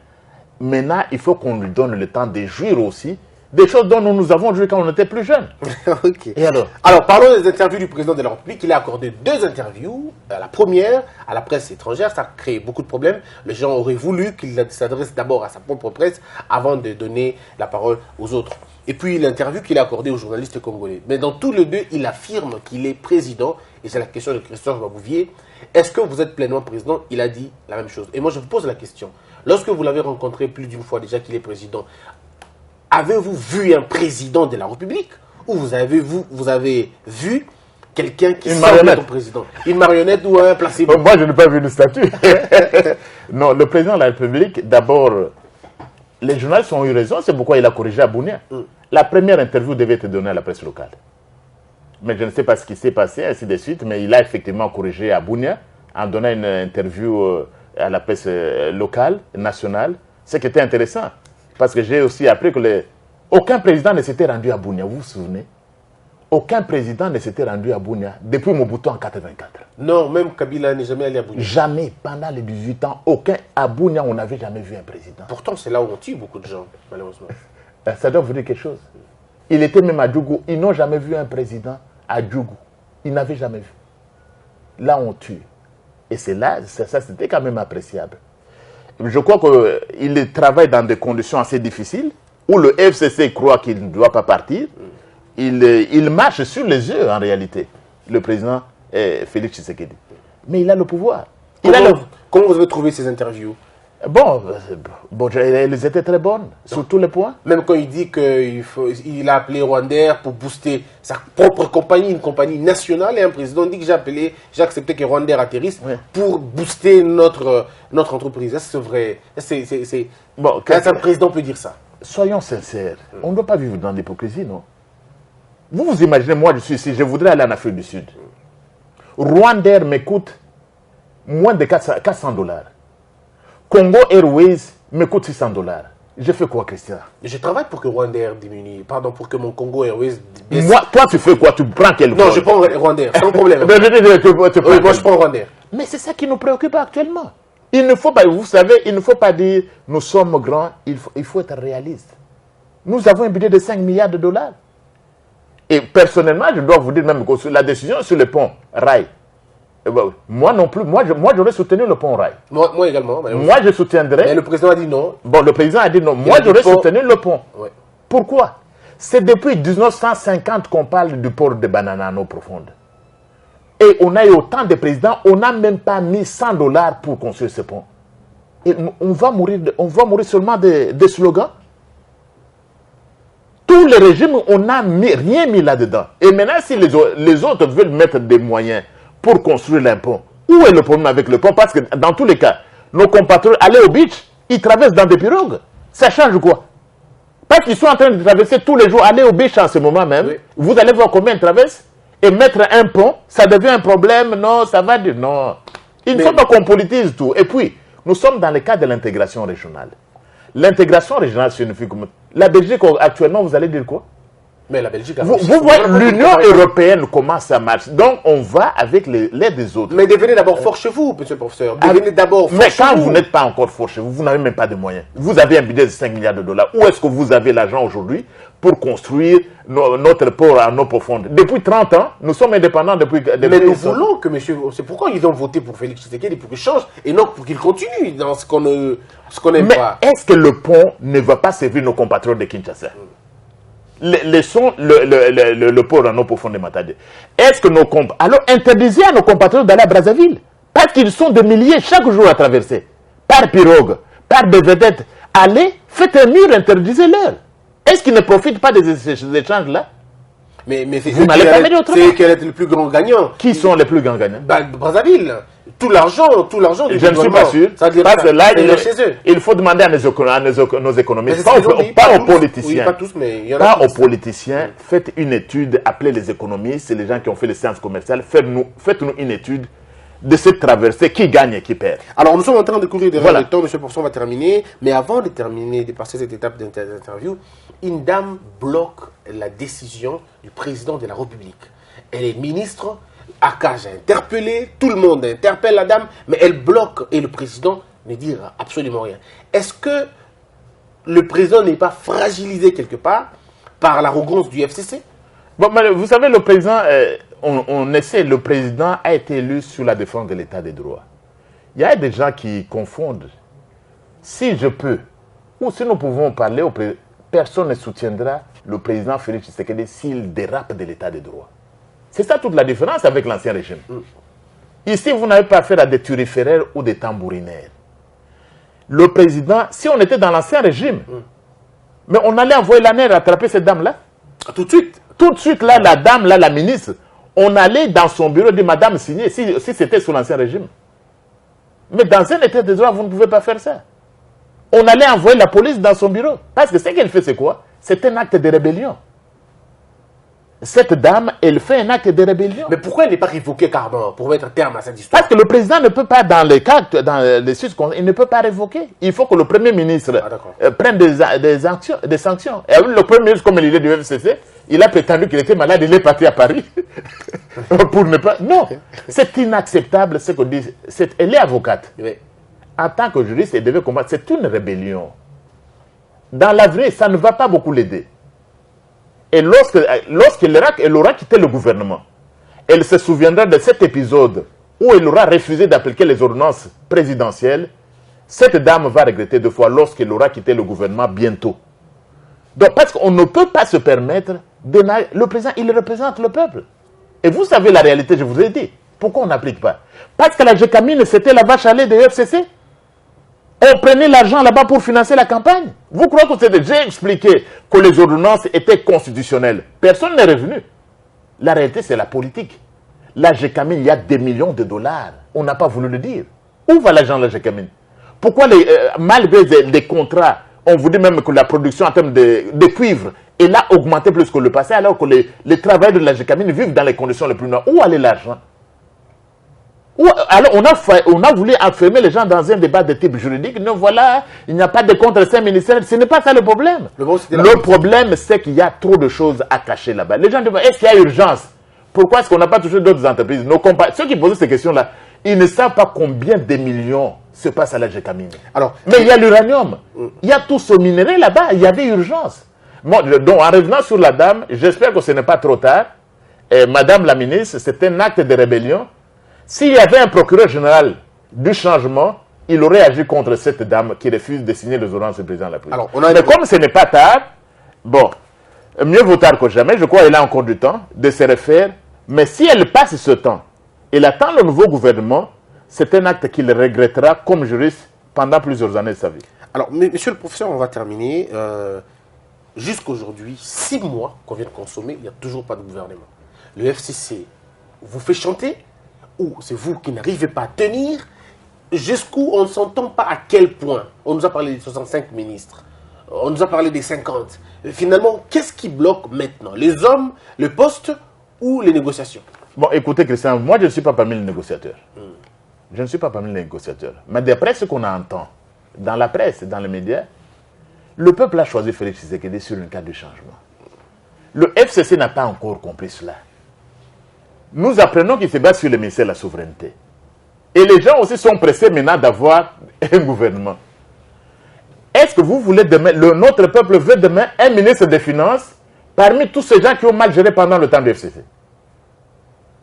Maintenant, il faut qu'on lui donne le temps de jouir aussi des choses dont nous avons joué quand on était plus jeunes. Ok. Et alors? Alors, parlons des interviews du président de la République. Il a accordé 2 interviews. La première, à la presse étrangère, ça a créé beaucoup de problèmes. Les gens auraient voulu qu'il s'adresse d'abord à sa propre presse avant de donner la parole aux autres. Et puis, l'interview qu'il a accordée aux journalistes congolais. Mais dans tous les 2, il affirme qu'il est président. Et c'est la question de Christophe Babouvier. Est-ce que vous êtes pleinement président? Il a dit la même chose. Et moi, je vous pose la question. Lorsque vous l'avez rencontré plus d'une fois déjà qu'il est président, avez-vous vu un président de la République ou vous avez vu quelqu'un qui semble être président? Une marionnette ou un placebo? Moi, je n'ai pas vu de statut. Non, le président de la République, d'abord, les journalistes ont eu raison, c'est pourquoi il a corrigé Abounia. La première interview devait être donnée à la presse locale. Mais je ne sais pas ce qui s'est passé, ainsi de suite, mais il a effectivement corrigé Abounia en donnant une interview à la presse locale, nationale, ce qui était intéressant. Parce que j'ai aussi appris que aucun président ne s'était rendu à Bunia, vous vous souvenez? Aucun président ne s'était rendu à Bunia depuis Mobutu en 1984. Non, même Kabila n'est jamais allé à Bunia. Jamais, pendant les 18 ans, à Bunia, on n'avait jamais vu un président. Pourtant, c'est là où on tue beaucoup de gens, malheureusement. Ça doit vous dire quelque chose. Il était même à Djougou. Ils n'ont jamais vu un président à Djougou. Ils n'avaient jamais vu. Là, on tue. Et c'est là, ça c'était quand même appréciable. Je crois qu'il travaille dans des conditions assez difficiles, où le FCC croit qu'il ne doit pas partir. Il marche sur les yeux, en réalité, le président Félix Tshisekedi. Mais il a le pouvoir. Comment vous avez trouvé ces interviews? Bon, elles étaient très bonnes, sur tous les points. Même quand il dit qu'il a appelé Rwandair pour booster sa propre compagnie, une compagnie nationale, et un président dit que j'ai accepté que Rwandair atterrisse pour booster notre entreprise. Est-ce que c'est vrai? Bon, un président peut dire ça? Soyons sincères, on ne doit pas vivre dans l'hypocrisie, non? Vous imaginez, moi je suis ici, je voudrais aller en Afrique du Sud. Rwandair me coûte moins de 400 $. Congo Airways me coûte 600 $. Je fais quoi, Christian? Je travaille pour que Rwandair diminue. Pardon, pour que mon Congo Airways baisse. Moi, toi, tu fais quoi? Tu prends quel Non, je prends Rwandair, sans problème. Moi, je prends Rwandair. Mais c'est ça qui nous préoccupe actuellement. Il ne faut pas, vous savez, il ne faut pas dire nous sommes grands, il faut être réaliste. Nous avons un budget de 5 milliards de $. Et personnellement, je dois vous dire même que la décision sur le pont Rail, moi non plus, moi j'aurais soutenu le pont Rail. Moi également. Moi je soutiendrais. Mais le président a dit non. Bon, le président a dit non. Moi j'aurais soutenu le pont. Ouais. Pourquoi? C'est depuis 1950 qu'on parle du port de Bananano profonde. Et on a eu autant de présidents, on n'a même pas mis 100 $ pour construire ce pont. Et on va mourir seulement des slogans. Tous les régimes, on n'a rien mis là-dedans. Et maintenant, si les autres veulent mettre des moyens pour construire un pont, où est le problème avec le pont? Parce que dans tous les cas, nos compatriotes aller au beach, ils traversent dans des pirogues. Ça change quoi? Parce qu'ils sont en train de traverser tous les jours, aller au beach en ce moment même. Oui. Vous allez voir combien ils traversent. Et mettre un pont, ça devient un problème. Non, ça va dire non. Il ne faut pas qu'on politise tout. Et puis, nous sommes dans le cadre de l'intégration régionale. L'intégration régionale signifie comme... La Belgique, actuellement, vous allez dire quoi? Mais la Belgique a... Vous voyez, l'Union européenne, comment ça marche. Donc, on va avec l'aide des autres. Mais devenez d'abord fort chez vous, monsieur le professeur. Devenez d'abord fort chez vous. Mais quand vous n'êtes pas encore fort chez vous, vous n'avez même pas de moyens. Vous avez un budget de 5 milliards de $. Où est-ce que vous avez l'argent aujourd'hui pour construire notre port à eau profonde? Depuis 30 ans, nous sommes indépendants depuis... Mais nous voulons que monsieur... C'est pourquoi ils ont voté pour Félix Tshisekedi, pour qu'il change, et non pour qu'il continue dans ce qu'on n'aime pas. Mais est-ce que le pont ne va pas servir nos compatriotes de Kinshasa? Laissons le port en eau profonde de Matadi. Est-ce que nos compatriotes... Alors interdisez à nos compatriotes d'aller à Brazzaville. Parce qu'ils sont des milliers chaque jour à traverser. Par pirogue, par des vedettes. Allez, faites un mur, interdisez-leur. Est-ce qu'ils ne profitent pas des échanges là? Mais vous n'allez pas mettre autrement. C'est quel est le plus grand gagnant? Qui sont les plus grands gagnants? Brazzaville. Tout l'argent je ne suis pas sûr. Parce que là, il faut demander à nos économistes, pas aux politiciens. Pas tous, mais il y en a pas aux politiciens. Faites une étude, appelez les économistes, c'est les gens qui ont fait les sciences commerciales. Faites-nous une étude de cette traversée, qui gagne et qui perd. Alors, nous sommes en train de courir derrière le temps, monsieur le professeur, on va terminer. Mais avant de terminer, de passer cette étape d'interview, une dame bloque la décision du président de la République. Elle est ministre. Akage a interpellé, tout le monde interpelle la dame, mais elle bloque et le président ne dit absolument rien. Est-ce que le président n'est pas fragilisé quelque part par l'arrogance du FCC? Bon, mais vous savez, le président, on essaie, le président a été élu sur la défense de l'état des droits. Il y a des gens qui confondent. Si je peux, ou si nous pouvons parler, personne ne soutiendra le président Félix Tshisekedi s'il dérape de l'état des droits. C'est ça toute la différence avec l'ancien régime. Ici, vous n'avez pas affaire à des turiféraires ou des tambourinaires. Le président, si on était dans l'ancien régime, mais on allait envoyer la nerf attraper cette dame-là. Tout de suite. Tout de suite, là, la dame, là, la ministre, on allait dans son bureau dire, madame, signez, si c'était sous l'ancien régime. Mais dans un état de droit, vous ne pouvez pas faire ça. On allait envoyer la police dans son bureau. Parce que ce qu'elle fait, c'est quoi? C'est un acte de rébellion. Cette dame, elle fait un acte de rébellion. Mais pourquoi elle n'est pas révoquée carrément pour mettre terme à cette histoire? Parce que le président ne peut pas, dans les cas, dans les circonstances, il ne peut pas révoquer. Il faut que le Premier ministre prenne des sanctions. Et le Premier ministre, comme il est du FCC, il a prétendu qu'il était malade, il est parti à Paris. Pour ne pas... Non, c'est inacceptable ce qu'on dit. Elle est avocate. Oui. En tant que juriste, elle devait combattre. C'est une rébellion. Dans l'avenir, ça ne va pas beaucoup l'aider. Et lorsqu'elle aura quitté le gouvernement, elle se souviendra de cet épisode où elle aura refusé d'appliquer les ordonnances présidentielles. Cette dame va regretter 2 fois lorsqu'elle aura quitté le gouvernement bientôt. Donc, parce qu'on ne peut pas se permettre le président, il représente le peuple. Et vous savez la réalité, je vous ai dit. Pourquoi on n'applique pas? Parce que la GECAMINE, c'était la vache à lait de FCC. On prenait l'argent là-bas pour financer la campagne. Vous croyez que c'est déjà expliqué que les ordonnances étaient constitutionnelles? Personne n'est revenu. La réalité, c'est la politique. La GECAMINE, il y a des millions de dollars. On n'a pas voulu le dire. Où va l'argent de la GECAMINE? Pourquoi, malgré les contrats, on vous dit même que la production en termes de cuivre, elle a augmenté plus que le passé, alors que les travailleurs de la GECAMINE vivent dans les conditions les plus noires. Où allait l'argent? Alors, on a voulu enfermer les gens dans un débat de type juridique. Non, voilà, il n'y a pas de contre-saint ministériel. Ce n'est pas ça le problème. Le problème, c'est qu'il y a trop de choses à cacher là-bas. Les gens disent, est-ce qu'il y a urgence? Pourquoi est-ce qu'on n'a pas touché d'autres entreprises? Ceux qui posent ces questions-là, ils ne savent pas combien de millions se passent à la GECAMINE. Mais il y a l'uranium. Il y a tout ce minerai là-bas. Il y avait urgence. Donc, en revenant sur la dame, j'espère que ce n'est pas trop tard. Et Madame la ministre, c'est un acte de rébellion. S'il y avait un procureur général du changement, il aurait agi contre cette dame qui refuse de signer les ordonnances du président de la République. Mais comme ce n'est pas tard, bon, mieux vaut tard que jamais, je crois qu'elle a encore du temps de se refaire. Mais si elle passe ce temps, elle attend le nouveau gouvernement, c'est un acte qu'il regrettera comme juriste pendant plusieurs années de sa vie. Alors, monsieur le professeur, on va terminer. Jusqu'aujourd'hui, 6 mois qu'on vient de consommer, il n'y a toujours pas de gouvernement. Le FCC vous fait chanter, ou c'est vous qui n'arrivez pas à tenir, jusqu'où on ne s'entend pas à quel point. On nous a parlé des 65 ministres, on nous a parlé des 50. Finalement, qu'est-ce qui bloque maintenant? Les hommes, le poste ou les négociations? Bon, écoutez Christian, moi je ne suis pas parmi les négociateurs. Je ne suis pas parmi les négociateurs. Mais d'après ce qu'on entend dans la presse, dans les médias, le peuple a choisi Félix Tshisekedi sur une carte de changement. Le FCC n'a pas encore compris cela. Nous apprenons qu'il se base sur le ministère de la Souveraineté. Et les gens aussi sont pressés maintenant d'avoir un gouvernement. Est-ce que vous voulez demain, notre peuple veut demain un ministre des Finances parmi tous ces gens qui ont mal géré pendant le temps du FCC?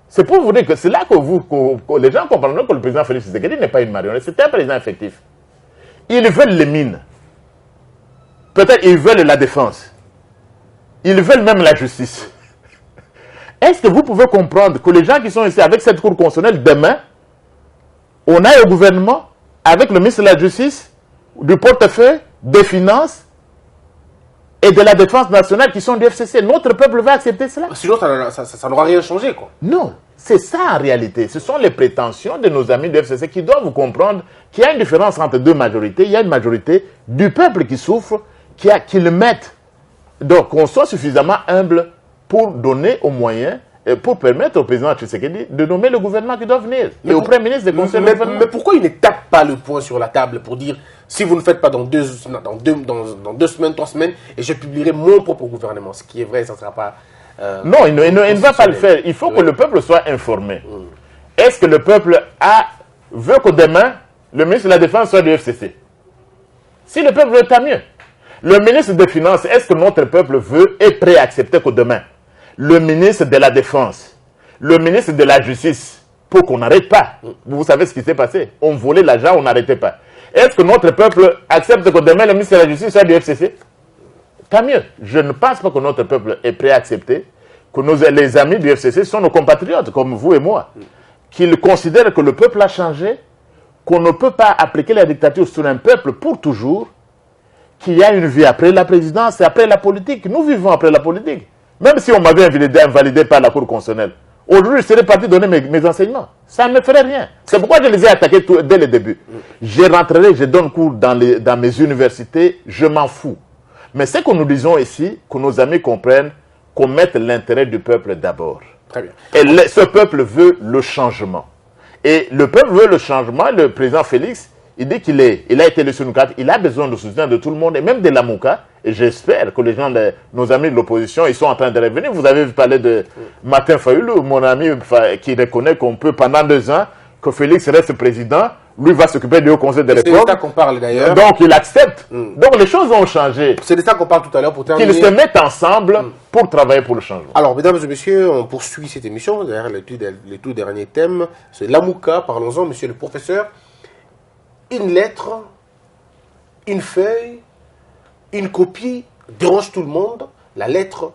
C'est pour vous dire que c'est là que les gens comprendront que le président Félix Tshisekedi n'est pas une marionnette, c'est un président effectif. Ils veulent les mines. Peut-être ils veulent la défense. Ils veulent même la justice. Est-ce que vous pouvez comprendre que les gens qui sont ici avec cette cour constitutionnelle, demain, on a un gouvernement avec le ministre de la Justice, du portefeuille, des Finances et de la Défense nationale qui sont du FCC. Notre peuple va accepter cela? Sinon, ça n'aura rien changé, quoi. Non, c'est ça en réalité. Ce sont les prétentions de nos amis du FCC qui doivent comprendre qu'il y a une différence entre deux majorités. Il y a une majorité du peuple qui souffre, qui le mettent. Donc, qu'on soit suffisamment humble pour donner aux moyens, pour permettre au président Tshisekedi de nommer le gouvernement qui doit venir. Et au Premier ministre de conseiller le gouvernement. Mais pourquoi il ne tape pas le poing sur la table pour dire, si vous ne faites pas dans 2 semaines, 3 semaines, et je publierai mon propre gouvernement. Ce qui est vrai, ça ne sera pas... non, il ne va pas le faire. Il faut que le peuple soit informé. Est-ce que le peuple veut que demain, le ministre de la Défense soit du FCC? Si le peuple veut, tant mieux. Le ministre des Finances, est-ce que notre peuple veut et prêt à accepter que demain, le ministre de la Défense, le ministre de la Justice, pour qu'on n'arrête pas? Vous savez ce qui s'est passé. On volait l'argent, on n'arrêtait pas. Est-ce que notre peuple accepte que demain, le ministre de la Justice soit du FCC? Tant mieux. Je ne pense pas que notre peuple est prêt à accepter que les amis du FCC sont nos compatriotes, comme vous et moi, qu'ils considèrent que le peuple a changé, qu'on ne peut pas appliquer la dictature sur un peuple pour toujours, qu'il y a une vie après la présidence et après la politique. Nous vivons après la politique. Même si on m'avait invalidé par la Cour constitutionnelle, aujourd'hui, je serais parti donner mes enseignements. Ça ne me ferait rien. C'est pourquoi je les ai attaqués dès le début. Je rentrerai, je donne cours dans mes universités, je m'en fous. Mais ce que nous disons ici, que nos amis comprennent, qu'on mette l'intérêt du peuple d'abord. Très bien. Et ce peuple veut le changement. Et le peuple veut le changement. Le président Félix, il dit qu'il a été élu sur une carte, il a besoin de soutien de tout le monde, et même de la Mouka. Et j'espère que les gens, nos amis de l'opposition, ils sont en train de revenir. Vous avez parlé de Martin Fayulu, mon ami qui reconnaît qu'on peut, pendant 2 ans, que Félix reste président. lui va s'occuper du Haut Conseil des réformes. C'est de ça qu'on parle d'ailleurs. Donc il accepte. Donc les choses ont changé. C'est de ça qu'on parle tout à l'heure pour terminer. Qu'ils se mettent ensemble pour travailler pour le changement. Alors, mesdames et messieurs, on poursuit cette émission. Derrière le tout dernier thème, c'est l'Amouka. Parlons-en, monsieur le professeur. Une lettre, une feuille, une copie dérange tout le monde. La lettre,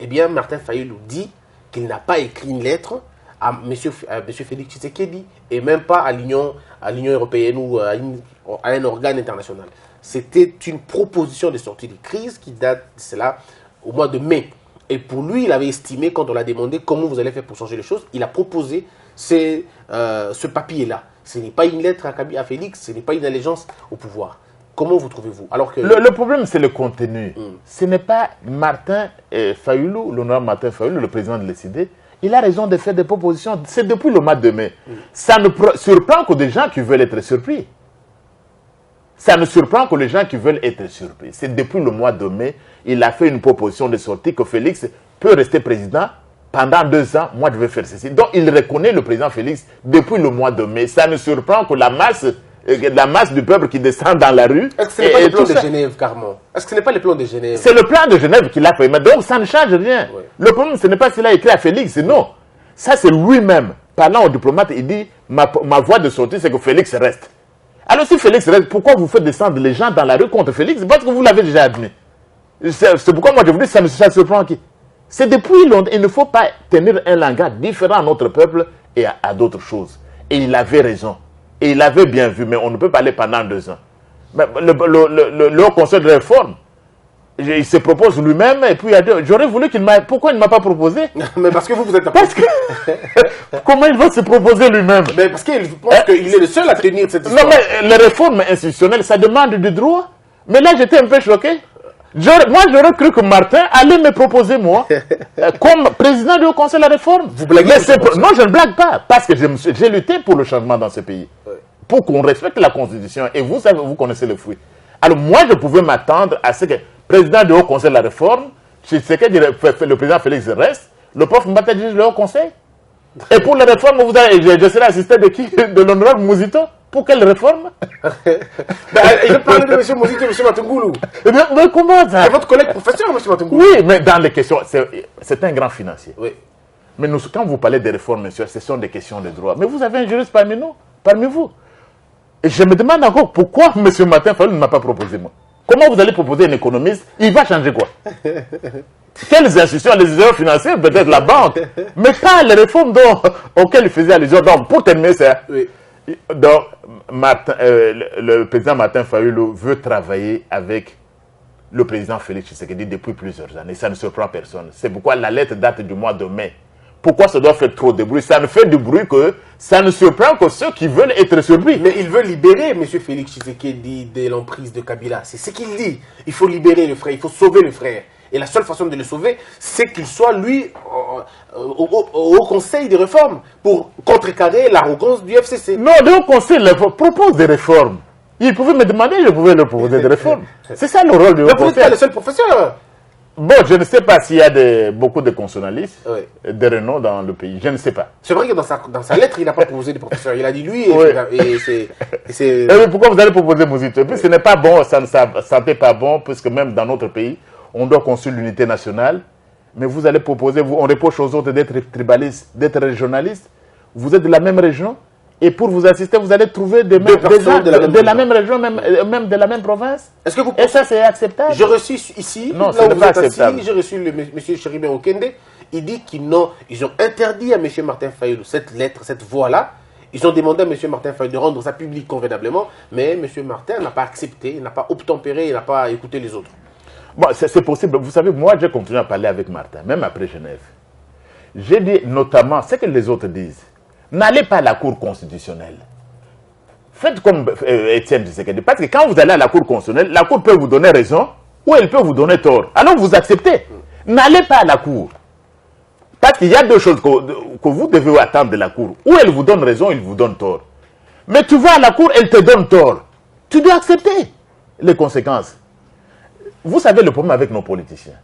eh bien, Martin Fayulu dit qu'il n'a pas écrit une lettre à monsieur Félix Tshisekedi et même pas à l'Union européenne ou à un organe international. C'était une proposition de sortie de crise qui date de cela au mois de mai. Et pour lui, il avait estimé, quand on l'a demandé comment vous allez faire pour changer les choses, il a proposé ce papier-là. Ce n'est pas une lettre à Félix, ce n'est pas une allégeance au pouvoir. Comment vous trouvez-vous? Alors que le problème, c'est le contenu. Ce n'est pas Martin Fayulu, l'honorable Martin Fayulu, le président de l'ECD. Il a raison de faire des propositions. C'est depuis le mois de mai. Ça ne surprend que des gens qui veulent être surpris. Ça ne surprend que les gens qui veulent être surpris. C'est depuis le mois de mai, il a fait une proposition de sortie que Félix peut rester président pendant 2 ans. Moi, je vais faire ceci. Donc, il reconnaît le président Félix depuis le mois de mai. Ça ne surprend que la masse du peuple qui descend dans la rue. Est-ce que ce n'est pas le plan de Genève, Carmon? Est-ce que ce n'est pas le plan de Genève? C'est le plan de Genève qu'il a fait. Mais donc, ça ne change rien. Oui. Le problème, ce n'est pas s'il a écrit à Félix. Non. Ça, c'est lui-même. Parlant au diplomate, il dit, ma voie de sortie, c'est que Félix reste. Alors, si Félix reste, pourquoi vous faites descendre les gens dans la rue contre Félix? Parce que vous l'avez déjà admis. C'est pourquoi moi, je vous dis, ça surprend qui? C'est depuis longtemps. Il ne faut pas tenir un langage différent à notre peuple et à d'autres choses. Et il avait raison. Et il avait bien vu, mais on ne peut pas aller pendant 2 ans. Mais le Haut Conseil de réforme, il se propose lui-même, et puis il a dit, j'aurais voulu qu'il m'a... Pourquoi il ne m'a pas proposé? Mais parce que vous êtes... Parce que... Comment il va se proposer lui-même? Mais parce qu'il pense qu'il est le seul à tenir cette histoire. Non, mais les réformes institutionnelles, ça demande du droit. Mais là, j'étais un peu choqué. Moi, j'aurais cru que Martin allait me proposer, moi, comme président du Haut Conseil de la réforme. Vous blaguez? Non, je ne blague pas, parce que j'ai lutté pour le changement dans ce pays. Ouais. Pour qu'on respecte la Constitution. Et vous savez, vous connaissez le fruit. Alors, moi, je pouvais m'attendre à ce que le président du Haut Conseil de la réforme, c'est que le président Félix reste, le prof Mbata dirige le Haut Conseil. Et pour les réformes, je serai assisté de qui? De l'honorable Mouzito. Pour quelle réforme? Je parle de M. Mouzito et M. Matungoulou. Mais comment ça? C'est votre collègue professeur, M. Matungoulou. Oui, mais dans les questions, c'est un grand financier. Oui. Mais quand vous parlez des réformes, monsieur, ce sont des questions de droit. Mais vous avez un juriste parmi vous. Et je me demande encore pourquoi M. Martin Fayulu ne m'a pas proposé, moi. Comment vous allez proposer un économiste? Il va changer quoi? Quelles institutions? Les institutions financières, peut-être la banque. Mais pas les réformes auxquelles il faisait allusion. Donc, pour terminer ça, oui. Donc, le président Martin Fayulu veut travailler avec le président Félix Tshisekedi depuis plusieurs années. Ça ne surprend personne. C'est pourquoi la lettre date du mois de mai. Pourquoi ça doit faire trop de bruit? Ça ne fait du bruit que ça ne surprend que ceux qui veulent être surpris. Mais il veut libérer M. Félix Tshisekedi de l'emprise de Kabila. C'est ce qu'il dit. Il faut libérer le frère, il faut sauver le frère. Et la seule façon de le sauver, c'est qu'il soit, lui, au Conseil des réformes pour contrecarrer l'arrogance du FCC. Non, le Haut Conseil propose des réformes. Il pouvait me demander, je pouvais leur proposer des réformes. C'est ça le rôle du Haut Conseil. Mais vous n'êtes pas le seul professeur. Bon, je ne sais pas s'il y a beaucoup de consonalistes, de renom dans le pays. Je ne sais pas. C'est vrai que dans sa lettre, il n'a pas proposé de professeur. Il a dit lui, et pourquoi vous allez proposer Mouzito? Et puis ce n'est pas bon, ça ne sentait pas bon, puisque même dans notre pays, on doit construire l'unité nationale. Mais vous allez proposer, on reproche aux autres d'être tribalistes, d'être régionalistes. Vous êtes de la même région. Et pour vous assister, vous allez trouver des gens de la même région, même de la même province. Est-ce que vous Et ça, c'est acceptable? J'ai reçu ici, non, là où vous êtes assis, j'ai reçu le M. Chéribin Okende. Il dit qu'ils ont interdit à M. Martin Fayulu cette lettre, cette voie-là. Ils ont demandé à M. Martin Fayulu de rendre ça public convenablement. Mais M. Martin n'a pas accepté, il n'a pas obtempéré, il n'a pas écouté les autres. Bon, c'est possible. Vous savez, moi, j'ai continué à parler avec Martin, même après Genève. J'ai dit notamment ce que les autres disent. N'allez pas à la Cour constitutionnelle. Faites comme Étienne Tshisekedi. Parce que quand vous allez à la Cour constitutionnelle, la Cour peut vous donner raison ou elle peut vous donner tort. Alors vous acceptez. N'allez pas à la Cour. Parce qu'il y a deux choses que vous devez attendre de la Cour. Ou elle vous donne raison, ou elle vous donne tort. Mais tu vas à la Cour, elle te donne tort. Tu dois accepter les conséquences. Vous savez le problème avec nos politiciens.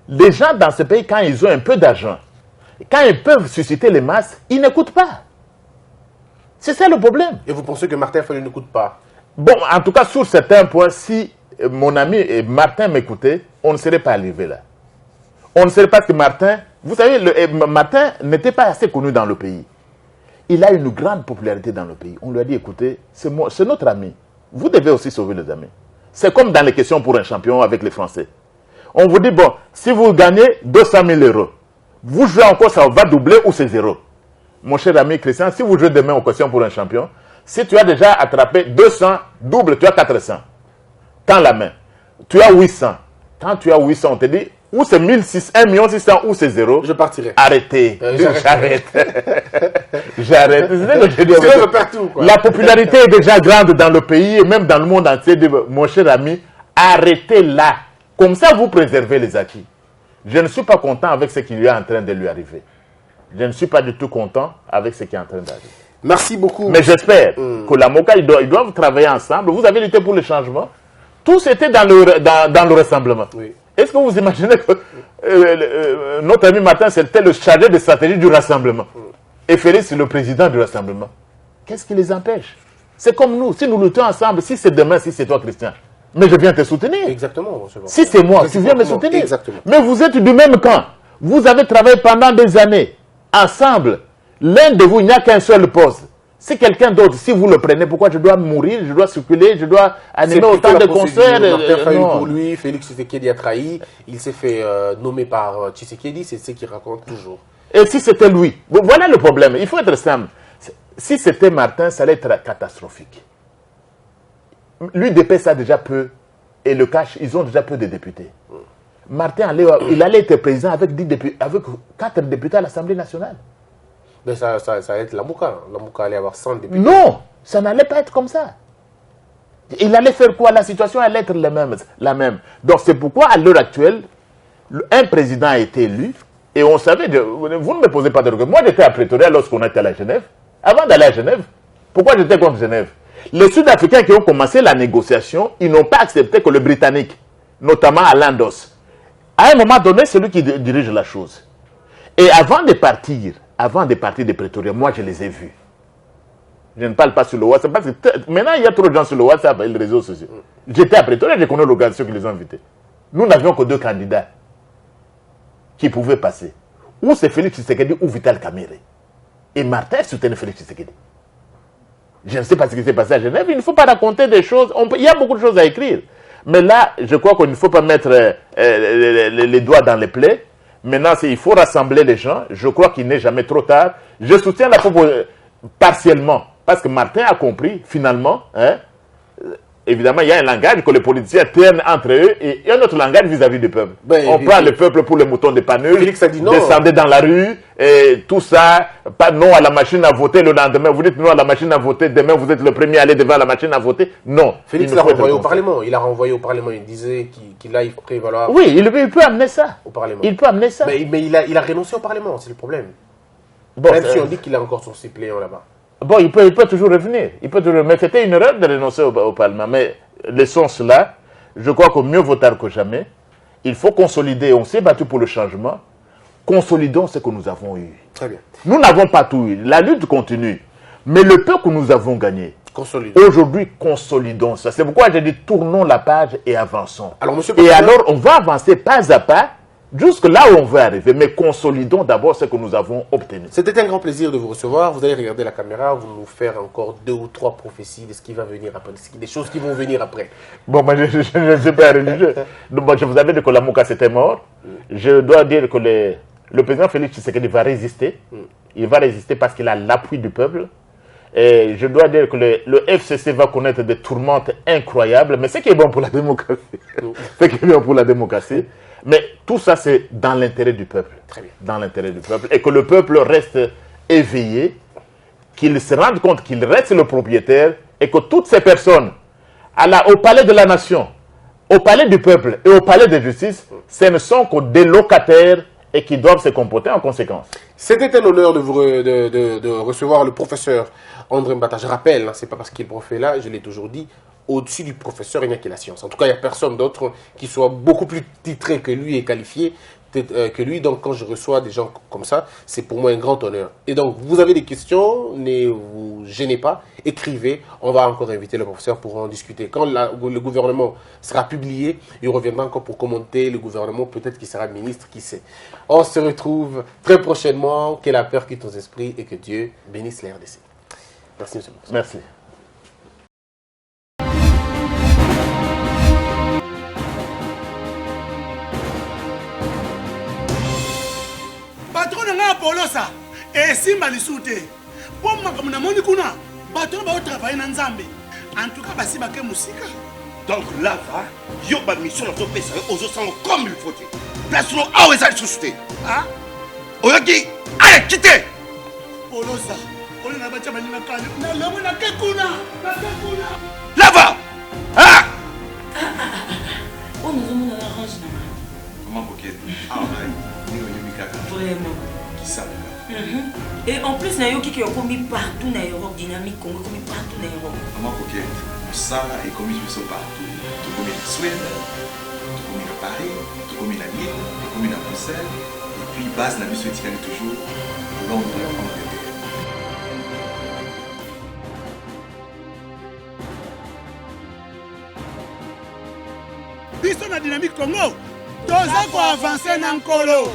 Les gens dans ce pays, quand ils ont un peu d'argent, quand ils peuvent susciter les masses, ils n'écoutent pas. C'est ça le problème. Et vous pensez que Martin Fayulu n'écoute pas? Bon, en tout cas, sur certains points, si mon ami Martin m'écoutait, on ne serait pas arrivé là. On ne serait pas que Martin... Vous savez, Martin n'était pas assez connu dans le pays. Il a une grande popularité dans le pays. On lui a dit, écoutez, c'est notre ami. Vous devez aussi sauver les amis. C'est comme dans les questions pour un champion avec les Français. On vous dit, bon, si vous gagnez 200 000 €, vous jouez encore, ça va doubler ou c'est zéro. Mon cher ami Christian, si vous jouez demain aux questions pour un champion, si tu as déjà attrapé 200, double, tu as 400. Tends la main. Tu as 800. Quand tu as 800, on te dit, ou c'est 1 600 ou c'est zéro. Je partirai. Arrêtez. J'arrête. J'arrête. Quoi. La popularité est déjà grande dans le pays et même dans le monde entier. Mon cher ami, arrêtez là. Comme ça, vous préservez les acquis. Je ne suis pas content avec ce qui lui est en train de lui arriver. Je ne suis pas du tout content avec ce qui est en train d'arriver. Merci beaucoup. Mais j'espère que la MOCA, ils doivent travailler ensemble. Vous avez lutté pour le changement. Tous étaient dans le rassemblement. Oui. Est-ce que vous imaginez que notre ami Martin, c'était le chargé de stratégie du rassemblement? Et Félix, le président du rassemblement. Qu'est-ce qui les empêche? C'est comme nous. Si nous luttons ensemble, si c'est demain, si c'est toi, Christian, mais je viens te soutenir. Exactement. Si c'est moi, tu viens me soutenir. Exactement. Mais vous êtes du même camp. Vous avez travaillé pendant des années ensemble. L'un de vous, il n'y a qu'un seul poste. C'est quelqu'un d'autre. Si vous le prenez, pourquoi je dois mourir, je dois circuler, je dois animer autant de concerts? Martin Fayulu pour lui, Félix Tshisekedi a trahi. Il s'est fait nommer par Tshisekedi, c'est ce qu'il raconte toujours. Et si c'était lui? Voilà le problème. Il faut être simple. Si c'était Martin, ça allait être catastrophique. L'UDP, ça a déjà peu. Et le cash, ils ont déjà peu de députés. Martin, il allait être président avec 4 députés à l'Assemblée nationale. Mais ça allait être la MOCA. La MOCA allait avoir 100 députés. Non, ça n'allait pas être comme ça. Il allait faire quoi? La situation allait être la même. Donc c'est pourquoi, à l'heure actuelle, un président a été élu et on savait, vous ne me posez pas de regrets. Moi, j'étais à Pretoria lorsqu'on était à la Genève. Avant d'aller à Genève, pourquoi j'étais contre Genève? Les Sud-Africains qui ont commencé la négociation, ils n'ont pas accepté que le Britannique, notamment à Landos, à un moment donné, c'est lui qui dirige la chose. Et avant de partir de Pretoria, moi, je les ai vus. Je ne parle pas sur le WhatsApp, parce que maintenant, il y a trop de gens sur le WhatsApp et les réseaux sociaux. J'étais à Pretoria, je connais l'organisation qui les a invités. Nous n'avions que 2 candidats qui pouvaient passer. Ou c'est Félix Tshisekedi ou Vital Kamerhe. Et Martin soutenait Félix Tshisekedi. Je ne sais pas ce qui s'est passé à Genève. Il ne faut pas raconter des choses. Il y a beaucoup de choses à écrire. Mais là, je crois qu'il ne faut pas mettre les doigts dans les plaies. Maintenant, il faut rassembler les gens. Je crois qu'il n'est jamais trop tard. Je soutiens la proposition partiellement. Parce que Martin a compris, finalement, évidemment, il y a un langage que les politiciens tiennent entre eux et un autre langage vis-à-vis du peuple. On prend le peuple pour les moutons de Panurge, descendez dans la rue, et tout ça, pas non à la machine à voter le lendemain. Vous dites non à la machine à voter, demain vous êtes le premier à aller devant la machine à voter. Non. Félix l'a renvoyé au Parlement. Il a renvoyé au Parlement. Il disait qu'il aille prévaloir. Oui, il peut amener ça. Au Parlement. Il peut amener ça. Mais il a renoncé au Parlement, c'est le problème. Bon, même si on dit qu'il a encore son suppléant là-bas. Bon, il peut toujours revenir. Mais c'était une erreur de renoncer au Parlement. Mais laissons cela. Je crois que mieux vaut tard que jamais. Il faut consolider. On s'est battu pour le changement. Consolidons ce que nous avons eu. Très bien. Nous n'avons pas tout eu. La lutte continue. Mais le peu que nous avons gagné, aujourd'hui, consolidons ça. C'est pourquoi j'ai dit tournons la page et avançons. Alors, monsieur et alors, on va avancer pas à pas jusque là où on veut arriver. Mais consolidons d'abord ce que nous avons obtenu. C'était un grand plaisir de vous recevoir. Vous allez regarder la caméra, vous nous faire encore 2 ou 3 prophéties de ce qui va venir après, des choses qui vont venir après. Bon, moi, je ne suis pas religieux. Donc, je vous avais dit que la MOCA c'était mort. Je dois dire que le président Félix Tshisekedi va résister. Il va résister parce qu'il a l'appui du peuple. Et je dois dire que le FCC va connaître des tourmentes incroyables. Mais ce qui est bon pour la démocratie. Ce qui est bon pour la démocratie. Mais tout ça, c'est dans l'intérêt du peuple. Très bien. Dans l'intérêt du peuple. Et que le peuple reste éveillé, qu'il se rende compte qu'il reste le propriétaire et que toutes ces personnes, au palais de la nation, au palais du peuple et au palais de justice, ce ne sont que des locataires et qui doivent se comporter en conséquence. C'était un honneur de recevoir le professeur André Mbata. Je rappelle, ce n'est pas parce qu'il est prof là, je l'ai toujours dit, au-dessus du professeur, il n'y a que la science. En tout cas, il n'y a personne d'autre qui soit beaucoup plus titré que lui et qualifié que lui. Donc, quand je reçois des gens comme ça, c'est pour moi un grand honneur. Et donc, vous avez des questions, ne vous gênez pas, écrivez. On va encore inviter le professeur pour en discuter. Quand le gouvernement sera publié, il reviendra encore pour commenter le gouvernement. Peut-être qu'il sera ministre, qui sait. On se retrouve très prochainement. Que la peur quitte nos esprits et que Dieu bénisse la RDC. Merci, monsieur le professeur. Merci. Patron nga Polosa esimba lisu te po makambo namoni kuna bato baotravaille na nzambe en tout cas basi bake musika. Donc là va yo ba mission na topesa yo ozosanga comme il faut te place no awa ezali susu te Ah, oyoki allez quittez. Polosa oli na bacha bani na kanyo na lemo na ke kuna Là va ah Oh, nous avons un arrange na Comment coquette? Ah, ouais. vraiment. Qui ça? Et en plus, nayoki qui est commis partout dans Europe, dynamique Congo commis partout dans Europe. Comment coquette? Ça est commis partout. Tout comme la Suède, tout comme à Paris, tout comme à Lille, tout comme à Bruxelles. Et puis base la mission éthique toujours Londres, Angleterre. biso na dynamique Congo toza ko avancer na nkolo.